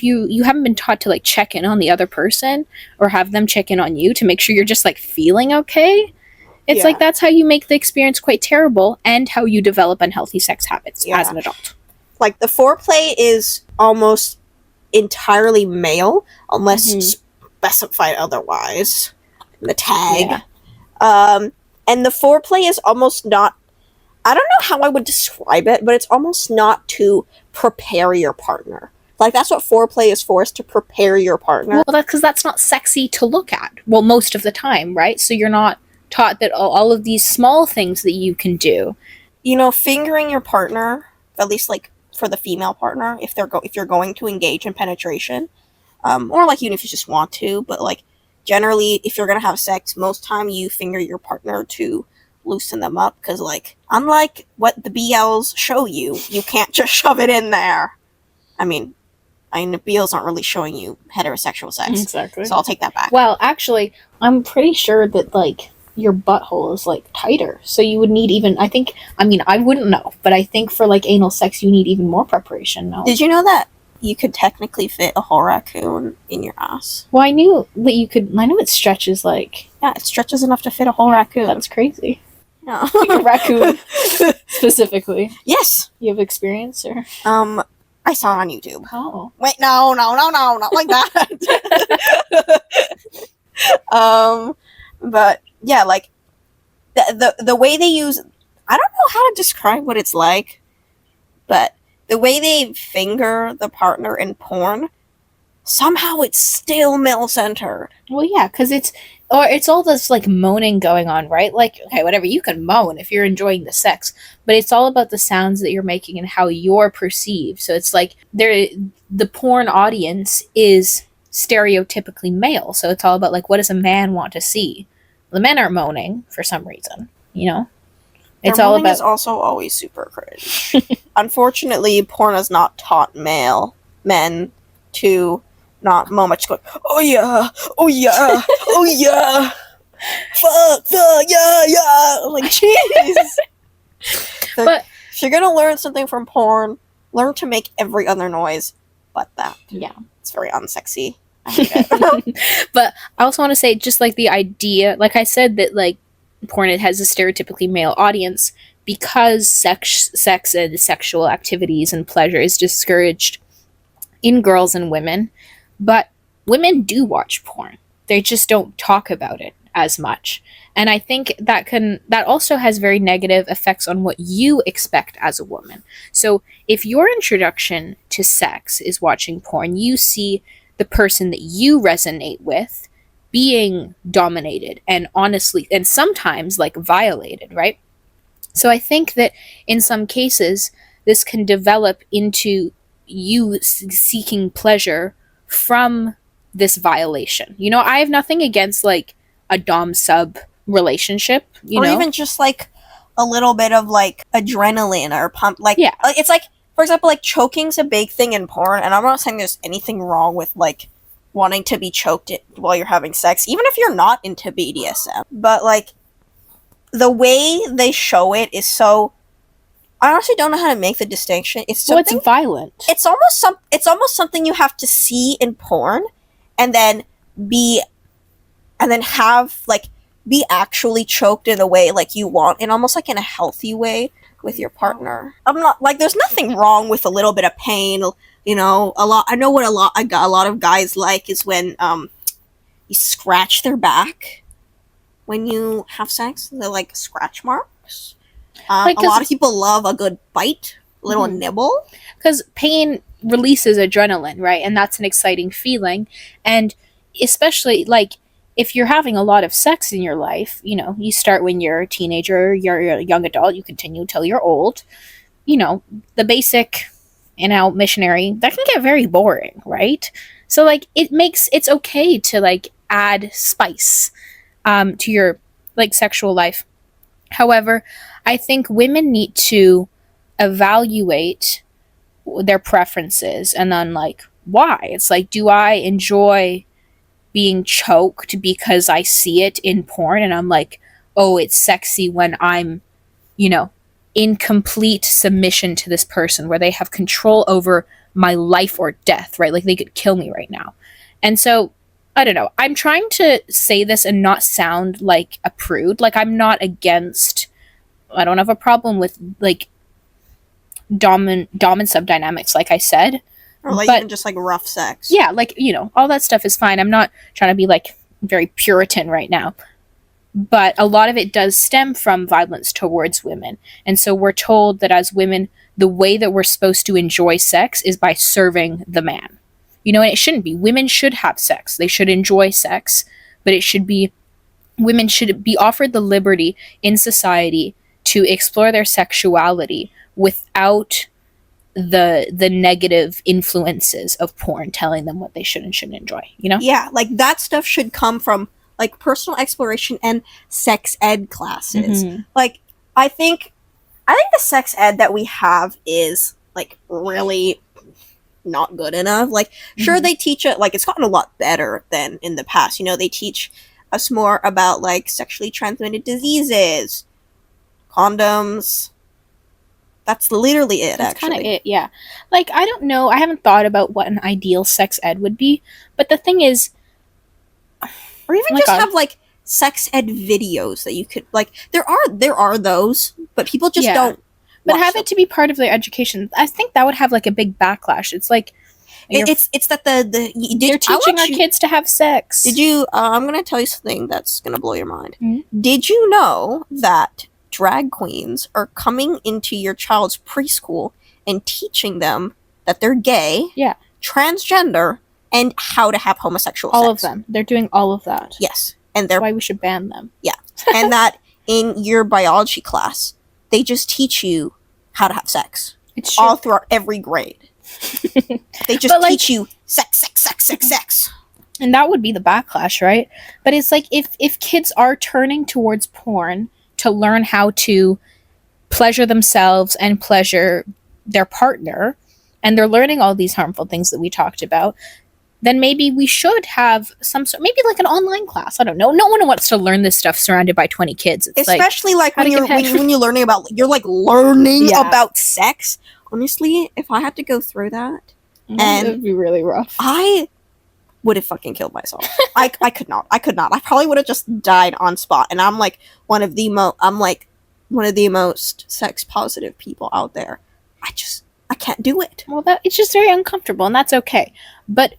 you haven't been taught to like check in on the other person or have them check in on you to make sure you're just like feeling okay, it's like that's how you make the experience quite terrible, and how you develop unhealthy sex habits as an adult. Like, the foreplay is almost entirely male, unless specified otherwise. The tag. Yeah. And the foreplay is almost not, I don't know how I would describe it, but it's almost not to prepare your partner. Like, that's what foreplay is for, is to prepare your partner. Well, that's because that's not sexy to look at. Well, most of the time, right? So you're not taught that all of these small things that you can do fingering your partner, at least like for the female partner, if you're going to engage in penetration, or like even if you just want to, but like generally if you're gonna have sex, most time you finger your partner to loosen them up, because like unlike what the BLs show you, you can't just shove it in there. I mean, the BLs aren't really showing you heterosexual sex. Exactly. So I'll take that back. Well, actually, I'm pretty sure that, like, your butthole is, like, tighter. So you would need even, I wouldn't know, but I think for, like, anal sex, you need even more preparation, no? Did you know that you could technically fit a whole raccoon in your ass? Well, I knew that you could, I know it stretches, like... Yeah, it stretches enough to fit a whole raccoon. That's crazy. Yeah. Like a raccoon, specifically. Yes! You have experience, or...? I saw it on YouTube. Oh. Wait, no, not like that. But yeah, like the way they use, I don't know how to describe what it's like, but the way they finger the partner in porn, somehow it's still male-centered. Well, yeah, because it's all this, like, moaning going on, right? Like, okay, whatever, you can moan if you're enjoying the sex, but it's all about the sounds that you're making and how you're perceived. So it's like, the porn audience is stereotypically male, so it's all about, like, what does a man want to see? The men are moaning for some reason, you know? It's all about... is also always super cringe. Unfortunately, porn has not taught men to not moan much, going, oh yeah, oh yeah, oh yeah, fuck, yeah. Like, jeez. But if you're gonna learn something from porn, learn to make every other noise but that. Yeah. It's very unsexy. I hate it. But I also want to say, just like the idea, like I said, that like porn, it has a stereotypically male audience because sex and sexual activities and pleasure is discouraged in girls and women. But women do watch porn. They just don't talk about it as much. And I think that also has very negative effects on what you expect as a woman. So if your introduction to sex is watching porn, you see the person that you resonate with being dominated and honestly, and sometimes like violated, right? So I think that in some cases, this can develop into you seeking pleasure from this violation. You know, I have nothing against like a dom-sub relationship, or even just like a little bit of like adrenaline or pump. Like, yeah, it's like, for example, like choking's a big thing in porn, and I'm not saying there's anything wrong with like wanting to be choked while you're having sex, even if you're not into BDSM. But like the way they show it is so, I honestly don't know how to make the distinction. It's something, it's violent. It's almost something you have to see in porn, and then have like be actually choked in a way like you want, and almost like in a healthy way with your partner. I'm not like, there's nothing wrong with a little bit of pain. You know, I know what a lot of guys like is when you scratch their back when you have sex. They're like scratch marks. A lot of people love a good bite, a little nibble. Because pain releases adrenaline, right? And that's an exciting feeling. And especially, like, if you're having a lot of sex in your life, you know, you start when you're a teenager, you're a young adult, you continue until you're old. You know, the basic, missionary, that can get very boring, right? So, like, it's okay to, like, add spice to your, like, sexual life. However, I think women need to evaluate their preferences and then, like, why. It's like, do I enjoy being choked because I see it in porn and I'm like, oh, it's sexy when I'm, you know, in complete submission to this person where they have control over my life or death, right? Like, they could kill me right now. And so, I don't know. I'm trying to say this and not sound like a prude. Like, I'm not against, I don't have a problem with, like, dom and sub dynamics, like I said. Or like even just like rough sex. Yeah, like, you know, all that stuff is fine. I'm not trying to be like very Puritan right now. But a lot of it does stem from violence towards women. And so we're told that as women, the way that we're supposed to enjoy sex is by serving the man. You know, and it shouldn't be. Women should have sex. They should enjoy sex. But it should be, women should be offered the liberty in society to explore their sexuality without the negative influences of porn telling them what they should and shouldn't enjoy, you know? Yeah, like that stuff should come from like personal exploration and sex ed classes. Mhm. Like I think the sex ed that we have is like really not good enough. Like sure they teach it, like it's gotten a lot better than in the past. You know, they teach us more about like sexually transmitted diseases, condoms. That's literally it. That's kind of actually it, yeah. Like, I don't know. I haven't thought about what an ideal sex ed would be, but the thing is, or even Oh my just God. have like sex ed videos that you could like. There are those, but people just Yeah. don't. but watch have them. it to be part of their education. I think that would have like a big backlash. It's like It's that they're teaching our kids to have sex. Did you? I'm gonna tell you something that's gonna blow your mind. Mhm. Did you know that drag queens are coming into your child's preschool and teaching them that they're gay, Yeah. transgender, and how to have homosexual all sex? of them? They're doing all of that. Yes, and That's they're why we should ban them. and that in your biology class they just teach you how to have sex It's true. all throughout every grade. They just But, like- teach you sex. And that would be the backlash, right? But it's like if kids are turning towards porn to learn how to pleasure themselves and pleasure their partner, and they're learning all these harmful things that we talked about, then maybe we should have some sort, maybe like an online class. I don't know. No one wants to learn this stuff surrounded by 20 kids. It's Especially like how when to you're get head. when you're learning about learning Yeah. about sex. Honestly, if I had to go through that, it would be really rough. I would have fucking killed myself. I could not. I probably would have just died on spot. And I'm like one of the most sex positive people out there. I can't do it. Well, it's just very uncomfortable, and that's okay. But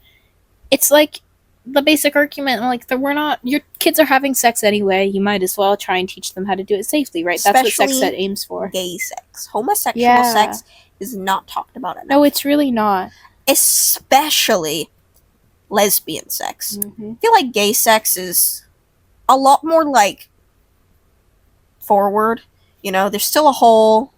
it's like the basic argument, like that your kids are having sex anyway. You might as well try and teach them how to do it safely, right? That's what sex Especially ed aims for. Gay sex, homosexual Yeah. sex is not talked about enough. No, it's really not. Especially lesbian sex. Mm-hmm. I feel like gay sex is a lot more like forward. You know, there's still a hole,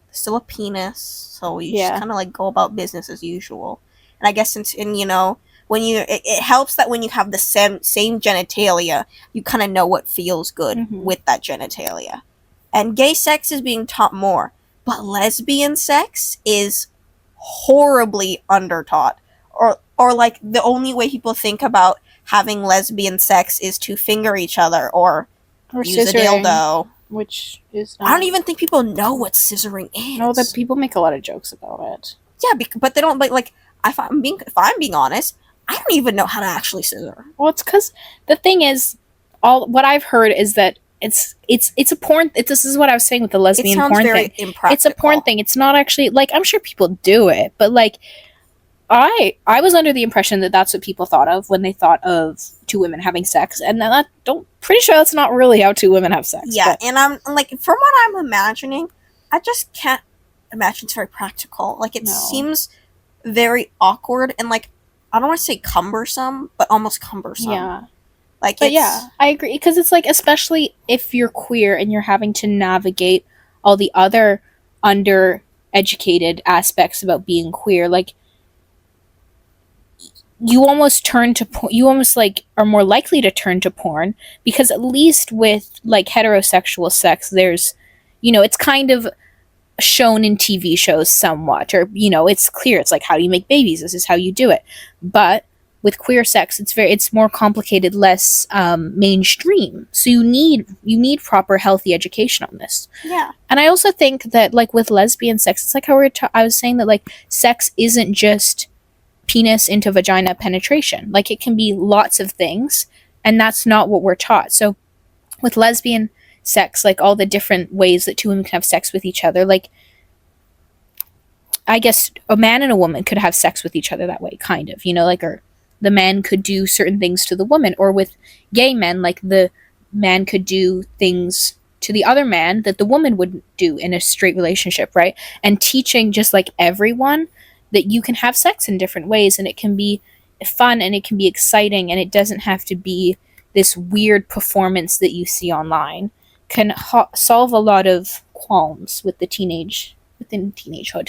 there's still a penis, so you Yeah. just kind of like go about business as usual. And I guess when it helps that when you have the same genitalia, you kind of know what feels good Mhm. with that genitalia. And gay sex is being taught more, but lesbian sex is horribly undertaught. Or like the only way people think about having lesbian sex is to finger each other or Or use a scissoring, dildo. which is I don't even think people know what scissoring is. No, that people make a lot of jokes about it. Yeah, but they don't. But like, if I'm being honest, I don't even know how to actually scissor. Well, it's because the thing is, all what I've heard is that it's a porn. This is what I was saying with the It lesbian sounds porn very thing. impractical. It's a porn thing. It's not actually like, I'm sure people do it, but like I was under the impression that that's what people thought of when they thought of two women having sex, and pretty sure that's not really how two women have sex. Yeah, but- and I'm like, from what I'm imagining, I just can't imagine it's very practical. Like, it No. seems very awkward and like, I don't want to say cumbersome, but almost cumbersome. yeah. Like, But yeah, I agree, because it's like, especially if you're queer and you're having to navigate all the other undereducated aspects about being queer, like you almost like are more likely to turn to porn, because at least with like heterosexual sex, there's, it's kind of shown in TV shows somewhat, or it's clear, it's like, how do you make babies, this is how you do it. But with queer sex, it's more complicated, less mainstream, so you need proper healthy education on this. Yeah. And I also think that like with lesbian sex, it's like how I was saying that like sex isn't just penis into vagina penetration. Like, it can be lots of things, and that's not what we're taught. So with lesbian sex, like all the different ways that two women can have sex with each other, like I guess a man and a woman could have sex with each other that way, kind of, like, or the man could do certain things to the woman, or with gay men, like the man could do things to the other man that the woman wouldn't do in a straight relationship, right? And teaching just like everyone that you can have sex in different ways, and it can be fun and it can be exciting, and it doesn't have to be this weird performance that you see online. can solve a lot of qualms with within teenagehood.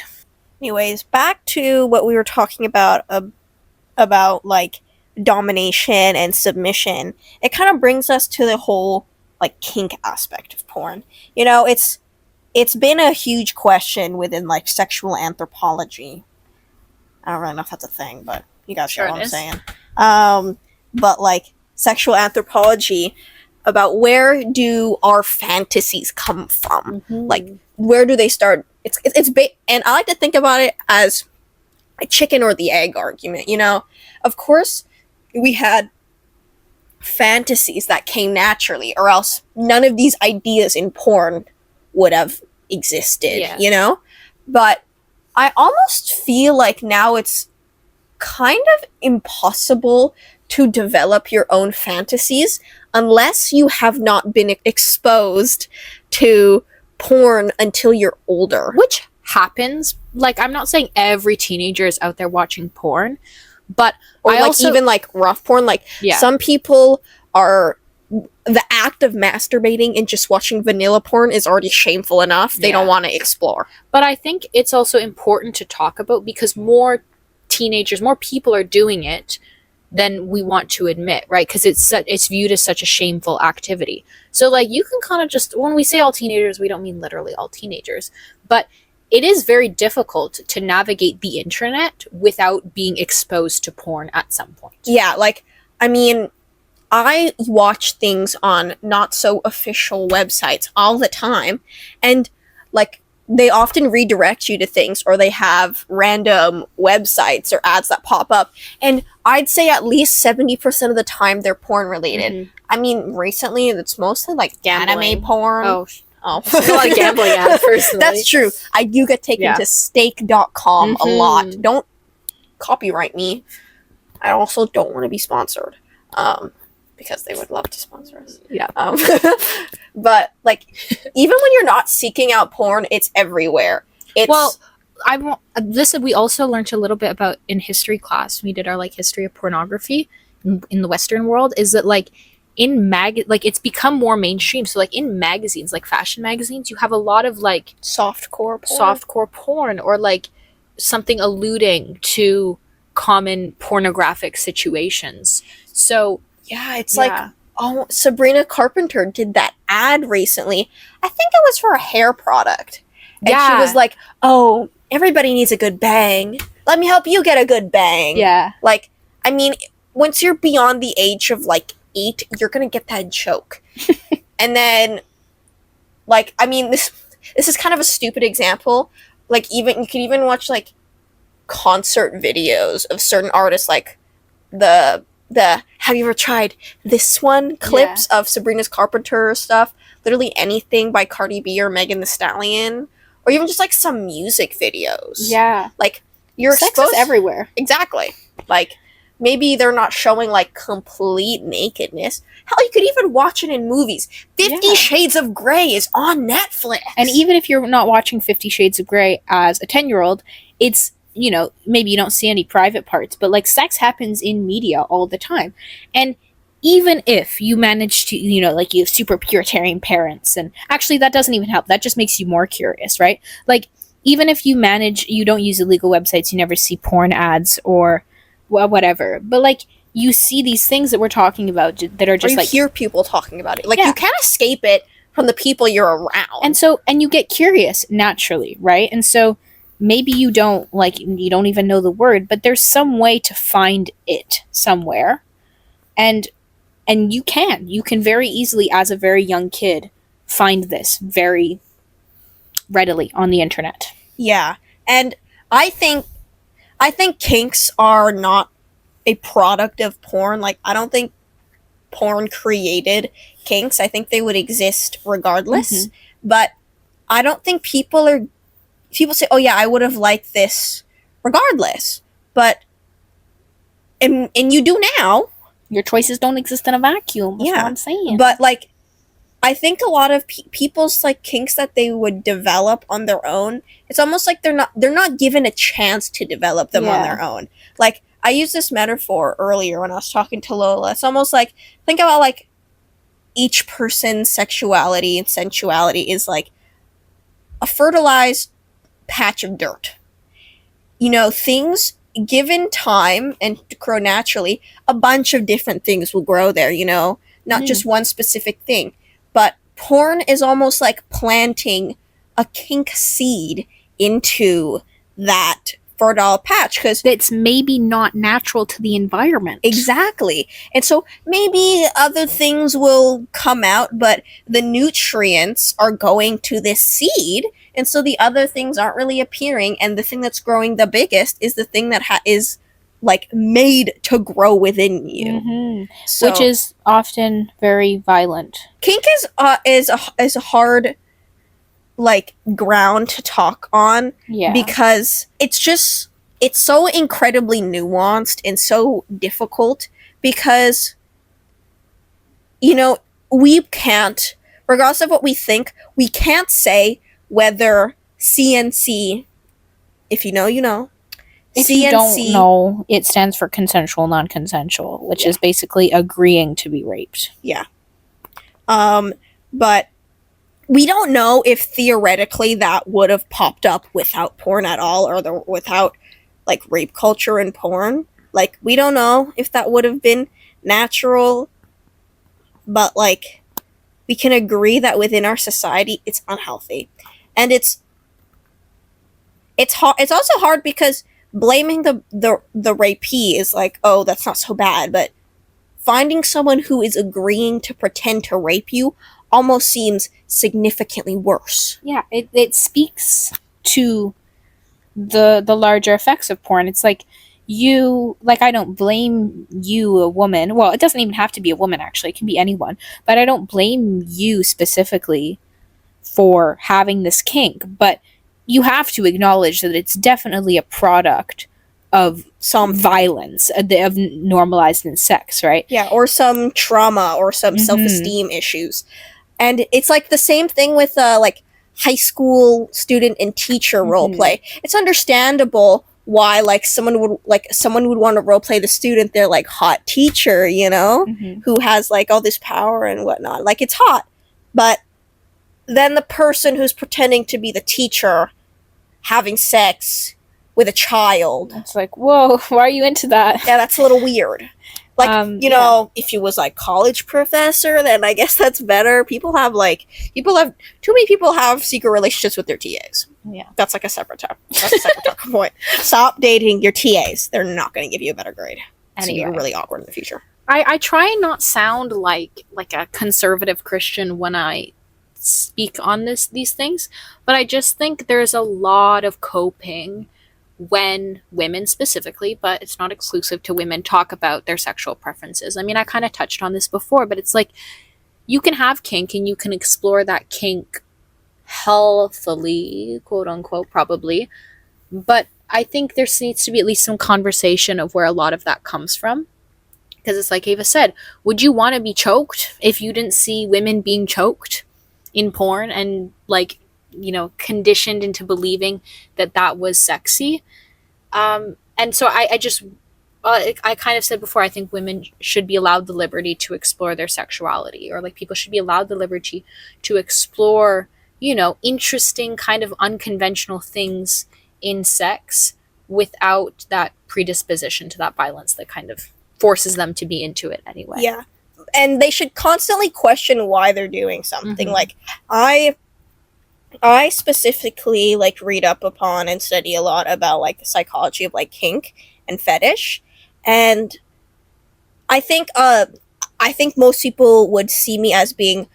Anyways, back to what we were talking about like domination and submission. It kind of brings us to the whole like kink aspect of porn. You know, it's been a huge question within like sexual anthropology. I don't really know if that's a thing, but you guys know what I'm saying. But like sexual anthropology about where do our fantasies come from? Like where do they start? And I like to think about it as a chicken or the egg argument. You know, of course we had fantasies that came naturally, or else none of these ideas in porn would have existed. Yeah. You know, but I almost feel like now it's kind of impossible to develop your own fantasies unless you have not been exposed to porn until you're older. Which happens. Like, I'm not saying every teenager is out there watching porn, but Or even like rough porn. Like Yeah. some people are, the act of masturbating and just watching vanilla porn is already shameful enough. They don't want to explore. But I think it's also important to talk about because more people are doing it than we want to admit, right? Because it's viewed as such a shameful activity. So like you can kind of just, when we say all teenagers, we don't mean literally all teenagers, but it is very difficult to navigate the internet without being exposed to porn at some point. Yeah, like, I mean, I watch things on not so official websites all the time, and like they often redirect you to things, or they have random websites or ads that pop up, and I'd say at least 70% of the time they're porn related. I mean, recently it's mostly like Gambling. anime porn. Oh, There's a lot of gambling ads, personally. That's true. I do get taken to stake.com a lot. Don't copyright me. I also don't want to be sponsored. Because they would love to sponsor us. Yeah. But like, even when you're not seeking out porn, it's everywhere. We also learned a little bit about in history class. We did our like history of pornography in the Western world. Is that like it's become more mainstream. So like in magazines, like fashion magazines, you have a lot of like softcore porn, or like something alluding to common pornographic situations. So. Yeah, it's like, Sabrina Carpenter did that ad recently. I think it was for a hair product. And she was like, oh, everybody needs a good bang. Let me help you get a good bang. Yeah. Like, I mean, once you're beyond the age of like 8, you're going to get that joke. And then, like, I mean, this is kind of a stupid example. Like, you can even watch like concert videos of certain artists, like the have you ever tried this one clips of Sabrina Carpenter stuff, literally anything by Cardi B or Megan Thee Stallion, or even just like some music videos. Like you're sex exposed is everywhere. Exactly. Like maybe they're not showing like complete nakedness. Hell, you could even watch it in movies. 50 Shades of Grey is on Netflix. And even if you're not watching 50 Shades of Grey as a 10-year-old, it's, you know, maybe you don't see any private parts, but like sex happens in media all the time. And even if you manage to, you know, like you have super Puritanian parents, and actually that doesn't even help. That just makes you more curious, right? Like even if you don't use illegal websites, you never see porn ads or whatever. But like you see these things that we're talking about that are just, or you hear people talking about it. Like you can't escape it from the people you're around. And you get curious naturally, right? And so maybe you don't even know the word, but there's some way to find it somewhere. And you can very easily, as a very young kid, find this very readily on the internet. Yeah. And I think kinks are not a product of porn. Like, I don't think porn created kinks. I think they would exist regardless. But I don't think people say, oh yeah, I would have liked this regardless. But, and you do now. Your choices don't exist in a vacuum. That's what I'm saying. But like, I think a lot of people's like kinks that they would develop on their own, it's almost like they're not given a chance to develop them on their own. Like, I used this metaphor earlier when I was talking to Lola. It's almost like, think about like each person's sexuality and sensuality is like a fertilized patch of dirt. Things given time and grow naturally, a bunch of different things will grow there, not just one specific thing. But porn is almost like planting a kink seed into that fertile patch, because That's maybe not natural to the environment. exactly. And so maybe other things will come out, but the nutrients are going to this seed, and so the other things aren't really appearing, and the thing that's growing the biggest is the thing that is like made to grow within you. So, Which is often very violent. kink is a hard like ground to talk on, Yeah. because it's so incredibly nuanced and so difficult, because we can't, regardless of what we think, we can't say whether CNC, if you know, you know. If you don't know, it stands for consensual non-consensual, which is basically agreeing to be raped. Yeah. But we don't know if theoretically that would have popped up without porn at all, or without like rape culture and porn. Like, we don't know if that would have been natural, but like, we can agree that within our society it's unhealthy. And it's hard. It's also hard because blaming the rapee is like, oh, that's not so bad, but finding someone who is agreeing to pretend to rape you almost seems significantly worse. Yeah, it speaks to the larger effects of porn. It's like, I don't blame you, a woman. Well, it doesn't even have to be a woman, actually. It can be anyone. But I don't blame you specifically for having this kink. But you have to acknowledge that it's definitely a product of some violence, of normalized in sex, right? Yeah, or some trauma, or some self-esteem issues. And it's like the same thing with like high school student and teacher role play. It's understandable why like someone would want to role play the student, their like hot teacher, who has like all this power and whatnot. Like, it's hot. But then the person who's pretending to be the teacher having sex with a child, it's like, whoa, why are you into that? Yeah, that's a little weird. Like, if you was like college professor, then I guess that's better. Too many people have secret relationships with their TAs. Yeah. That's like a separate talk. That's a separate talking point. Stop dating your TAs. They're not going to give you a better grade. Anyway. So you're really awkward in the future. I try and not sound like a conservative Christian when I speak on these things, but I just think there's a lot of coping when women specifically, but it's not exclusive to women, talk about their sexual preferences. I mean, I kind of touched on this before, but it's like, you can have kink and you can explore that kink healthily, quote unquote, probably. But I think there needs to be at least some conversation of where a lot of that comes from. Because it's like Ava said, would you want to be choked if you didn't see women being choked in porn and like, conditioned into believing that was sexy? And so I just I kind of said before, I think women should be allowed the liberty to explore their sexuality, or like people should be allowed the liberty to explore, interesting kind of unconventional things in sex without that predisposition to that violence that kind of forces them to be into it anyway. Yeah. And they should constantly question why they're doing something. Like, I specifically like read up upon and study a lot about like the psychology of like kink and fetish, and I think most people would see me as being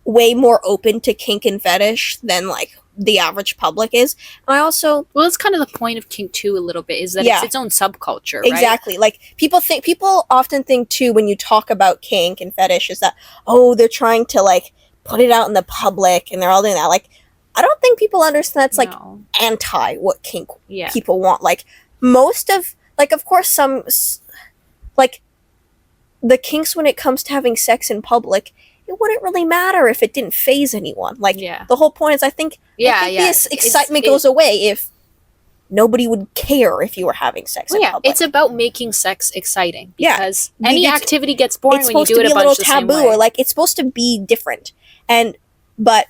way more open to kink and fetish than like the average public is. And I also, well, it's kind of the point of kink too, a little bit, is that it's its own subculture, right? Exactly. Like, people often think too, when you talk about kink and fetish, is that, oh, they're trying to like put it out in the public and they're all doing that. Like, I don't think people understand that's like anti what kink people want. Like, most of, like, of course, some like the kinks when it comes to having sex in public, it wouldn't really matter if it didn't faze anyone. Like, the whole point is, I think the excitement goes away if nobody would care if you were having sex Well, in yeah, public. it's about making sex exciting. Yeah. Because any activity gets boring it's when you supposed do to it be a a little bunch the same taboo, way. or like it's supposed to be different. But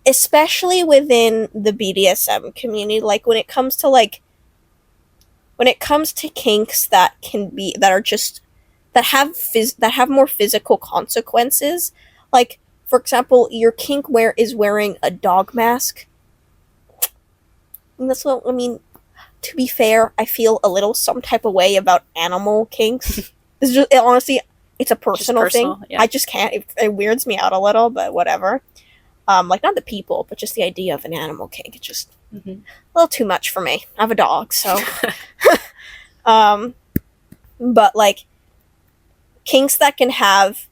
especially within the BDSM community, like when it comes to kinks that have more physical consequences, like for example, your kink is wearing a dog mask. And that's what I mean. To be fair, I feel a little some type of way about animal kinks. Honestly, it's a personal thing. Yeah. I just can't. It weirds me out a little, but whatever. Like not the people, but just the idea of an animal kink. It's just a little too much for me. I have a dog, so. But like kinks that can have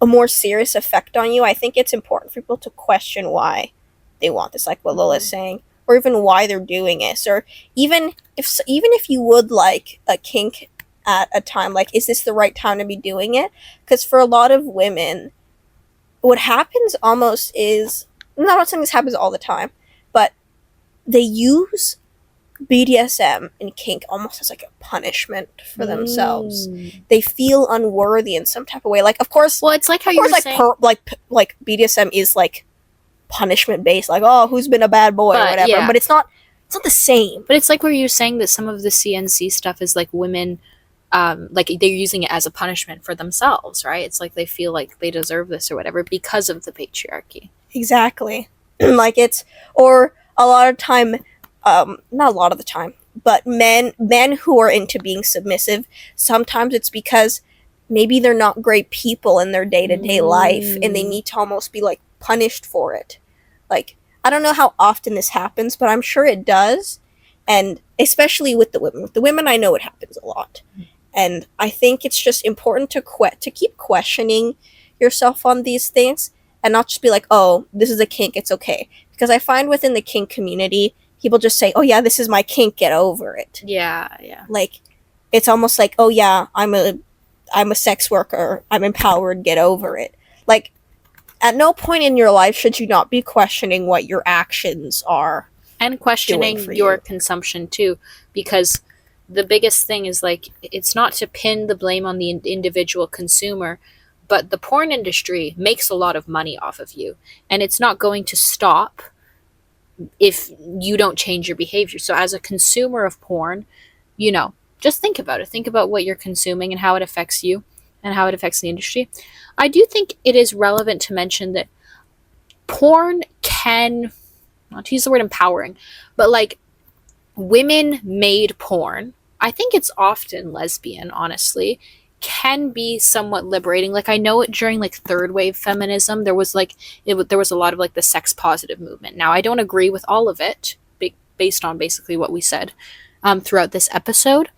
a more serious effect on you, I think it's important for people to question why they want this, like what Lola's saying, or even why they're doing this, or even if you would like a kink at a time, like is this the right time to be doing it? Because for a lot of women, what happens almost is, I'm not saying this happens all the time, but they use BDSM and kink almost as like a punishment for themselves. They feel unworthy in some type of way. Like, of course, well, it's like how you were saying, like BDSM is like punishment based, like, oh, who's been a bad boy or whatever. Yeah. But it's not the same. But it's like where you're saying that some of the CNC stuff is like women, like they're using it as a punishment for themselves, right? It's like they feel like they deserve this or whatever because of the patriarchy. Exactly. Like it's, or a lot of time, not a lot of the time, but men who are into being submissive, sometimes it's because maybe they're not great people in their day-to-day life, and they need to almost be like punished for it. Like, I don't know how often this happens, but I'm sure it does, and especially with the women. With the women, I know it happens a lot, and I think it's just important to keep questioning yourself on these things, and not just be like, oh, this is a kink, it's okay. Because I find within the kink community, people just say, oh yeah, this is my kink, get over it. Yeah. Like, it's almost like, oh yeah, I'm a sex worker, I'm empowered, get over it. Like, at no point in your life should you not be questioning what your actions are. And questioning your consumption too, because the biggest thing is like, it's not to pin the blame on the individual consumer, but the porn industry makes a lot of money off of you, and it's not going to stop if you don't change your behavior. So as a consumer of porn, just think about it. Think about what you're consuming and how it affects you and how it affects the industry. I do think it is relevant to mention that porn can, not to use the word empowering, but like women-made porn, I think it's often lesbian, honestly, can be somewhat liberating. Like, I know it during like third wave feminism, there was a lot of like the sex positive movement. Now, I don't agree with all of it based on basically what we said throughout this episode,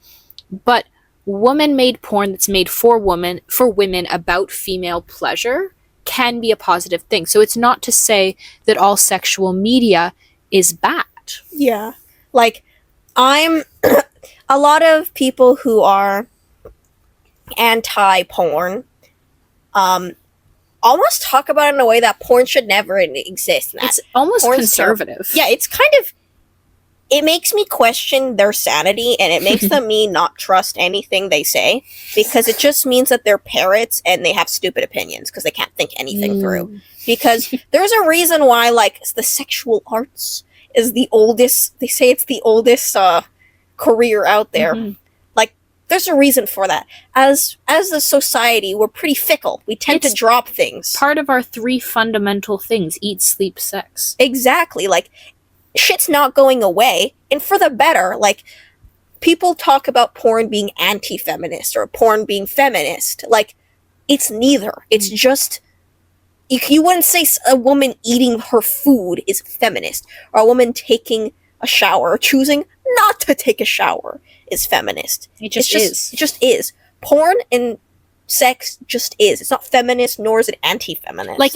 but woman-made porn that's made for women about female pleasure can be a positive thing. So it's not to say that all sexual media is bad. Yeah. Like, I'm a lot of people who are anti-porn almost talk about it in a way that porn should never exist. It's almost conservative. Yeah, it's kind of, it makes me question their sanity, and it makes me not trust anything they say, because it just means that they're parrots and they have stupid opinions because they can't think anything through. Because there's a reason why, like, the sexual arts is the oldest, they say it's the oldest career out there. Like, there's a reason for that. As a society, we're pretty fickle. We tend to drop things. Part of our 3 fundamental things: eat, sleep, sex. Exactly. Like, shit's not going away, and for the better. Like, people talk about porn being anti-feminist or porn being feminist. Like, it's neither. It's just, you wouldn't say a woman eating her food is feminist, or a woman taking a shower or choosing not to take a shower is feminist. It just is. Porn and sex just is. It's not feminist, nor is it anti-feminist. Like,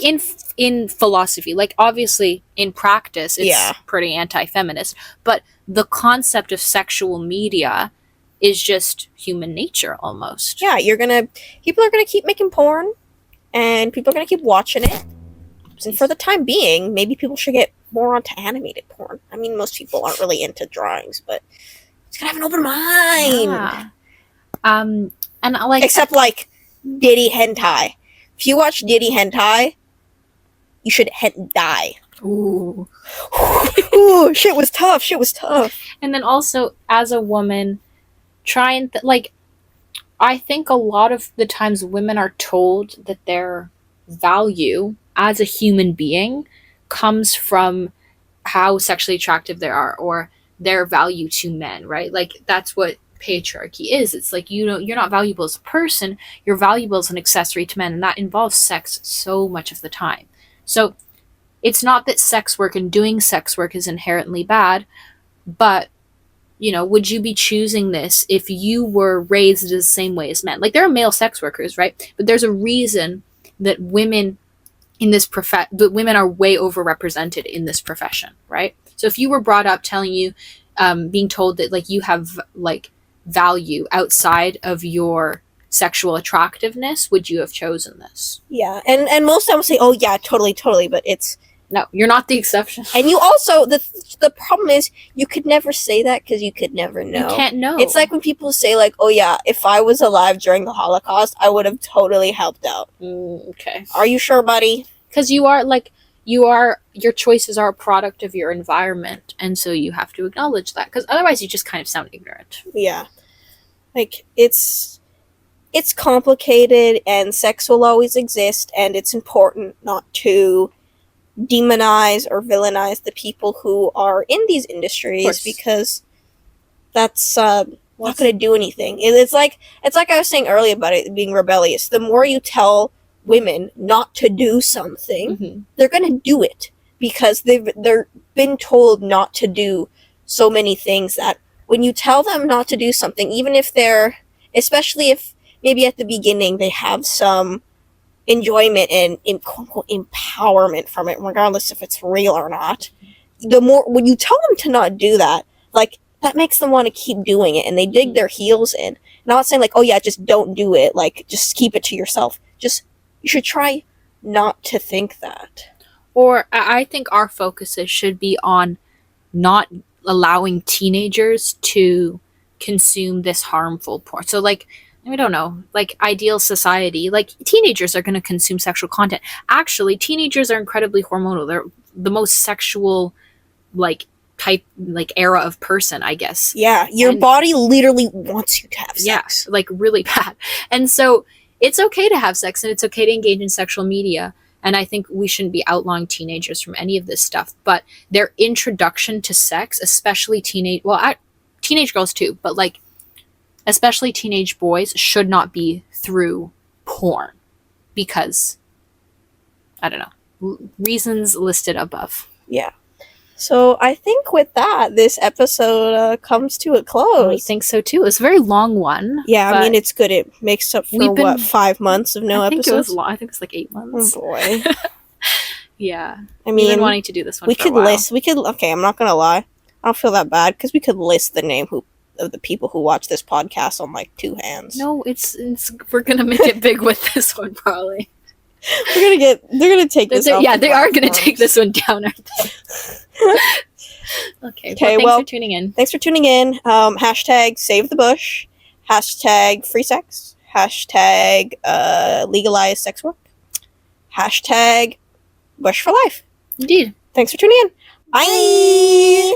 in philosophy, like, obviously in practice it's pretty anti-feminist, but the concept of sexual media is just human nature almost. Yeah, people are gonna keep making porn, and people are gonna keep watching it, and for the time being, maybe people should get more onto animated porn. I mean, most people aren't really into drawings, but it's gotta have an open mind. Yeah. And like Except like Diddy hentai. If you watch Diddy hentai, you should die. ooh. Ooh, shit was tough. Shit was tough. And then also as a woman, try and like I think a lot of the times women are told that their value as a human being comes from how sexually attractive they are or their value to men, right? Like that's what patriarchy is. It's like you're not valuable as a person, you're valuable as an accessory to men, and that involves sex so much of the time. So it's not that sex work and doing sex work is inherently bad, but would you be choosing this if you were raised the same way as men? Like there are male sex workers, right? But there's a reason that women women are way overrepresented in this profession, right? So if you were brought up telling you, being told that like you have like value outside of your sexual attractiveness, would you have chosen this? Yeah, and most time will say, "Oh yeah, totally," but it's no, you're not the exception. And you also the problem is you could never say that because you could never know. You can't know. It's like when people say like, "Oh yeah, if I was alive during the Holocaust, I would have totally helped out." Okay. Are you sure, buddy? Because your choices are a product of your environment, and so you have to acknowledge that. Because otherwise, you just kind of sound ignorant. Yeah, like it's complicated, and sex will always exist, and it's important not to demonize or villainize the people who are in these industries because that's not going to do anything. It's like I was saying earlier about it being rebellious. The more you tell women not to do something, they're going to do it because they're been told not to do so many things that when you tell them not to do something, even if especially if maybe at the beginning they have some enjoyment and quote-unquote empowerment from it, regardless if it's real or not, the more when you tell them to not do that, like that makes them want to keep doing it and they dig their heels in. Not saying like, oh yeah, just don't do it, like just keep it to yourself. Just you should try not to think that. Or I think our focuses should be on not allowing teenagers to consume this harmful porn. So like I don't know, like ideal society, like teenagers are going to consume sexual content. Actually, teenagers are incredibly hormonal. They're the most sexual, like type, like era of person, I guess. Yeah, your body literally wants you to have sex. Yeah, like really bad. And so it's okay to have sex and it's okay to engage in sexual media. And I think we shouldn't be outlawing teenagers from any of this stuff. But their introduction to sex, especially teenage girls too, but like especially teenage boys, should not be through porn because, I don't know, reasons listed above. Yeah. So I think with that, this episode comes to a close. I think so too. It's a very long one. Yeah, I mean, it's good. It makes up for 5 months of no episodes? It was long. I think it's like 8 months. Oh boy. Yeah. I mean, we've been wanting to do this one. Okay, I'm not gonna lie. I don't feel that bad because we could list the name of the people who watch this podcast on like 2 hands. No, it's we're gonna make it big with this one probably. They're gonna take this. Yeah, they are gonna take this one down. Aren't they? Okay. Thanks for tuning in. Thanks for tuning in. Hashtag save the bush. Hashtag free sex. Hashtag legalize sex work. Hashtag bush for life. Indeed. Thanks for tuning in. Bye.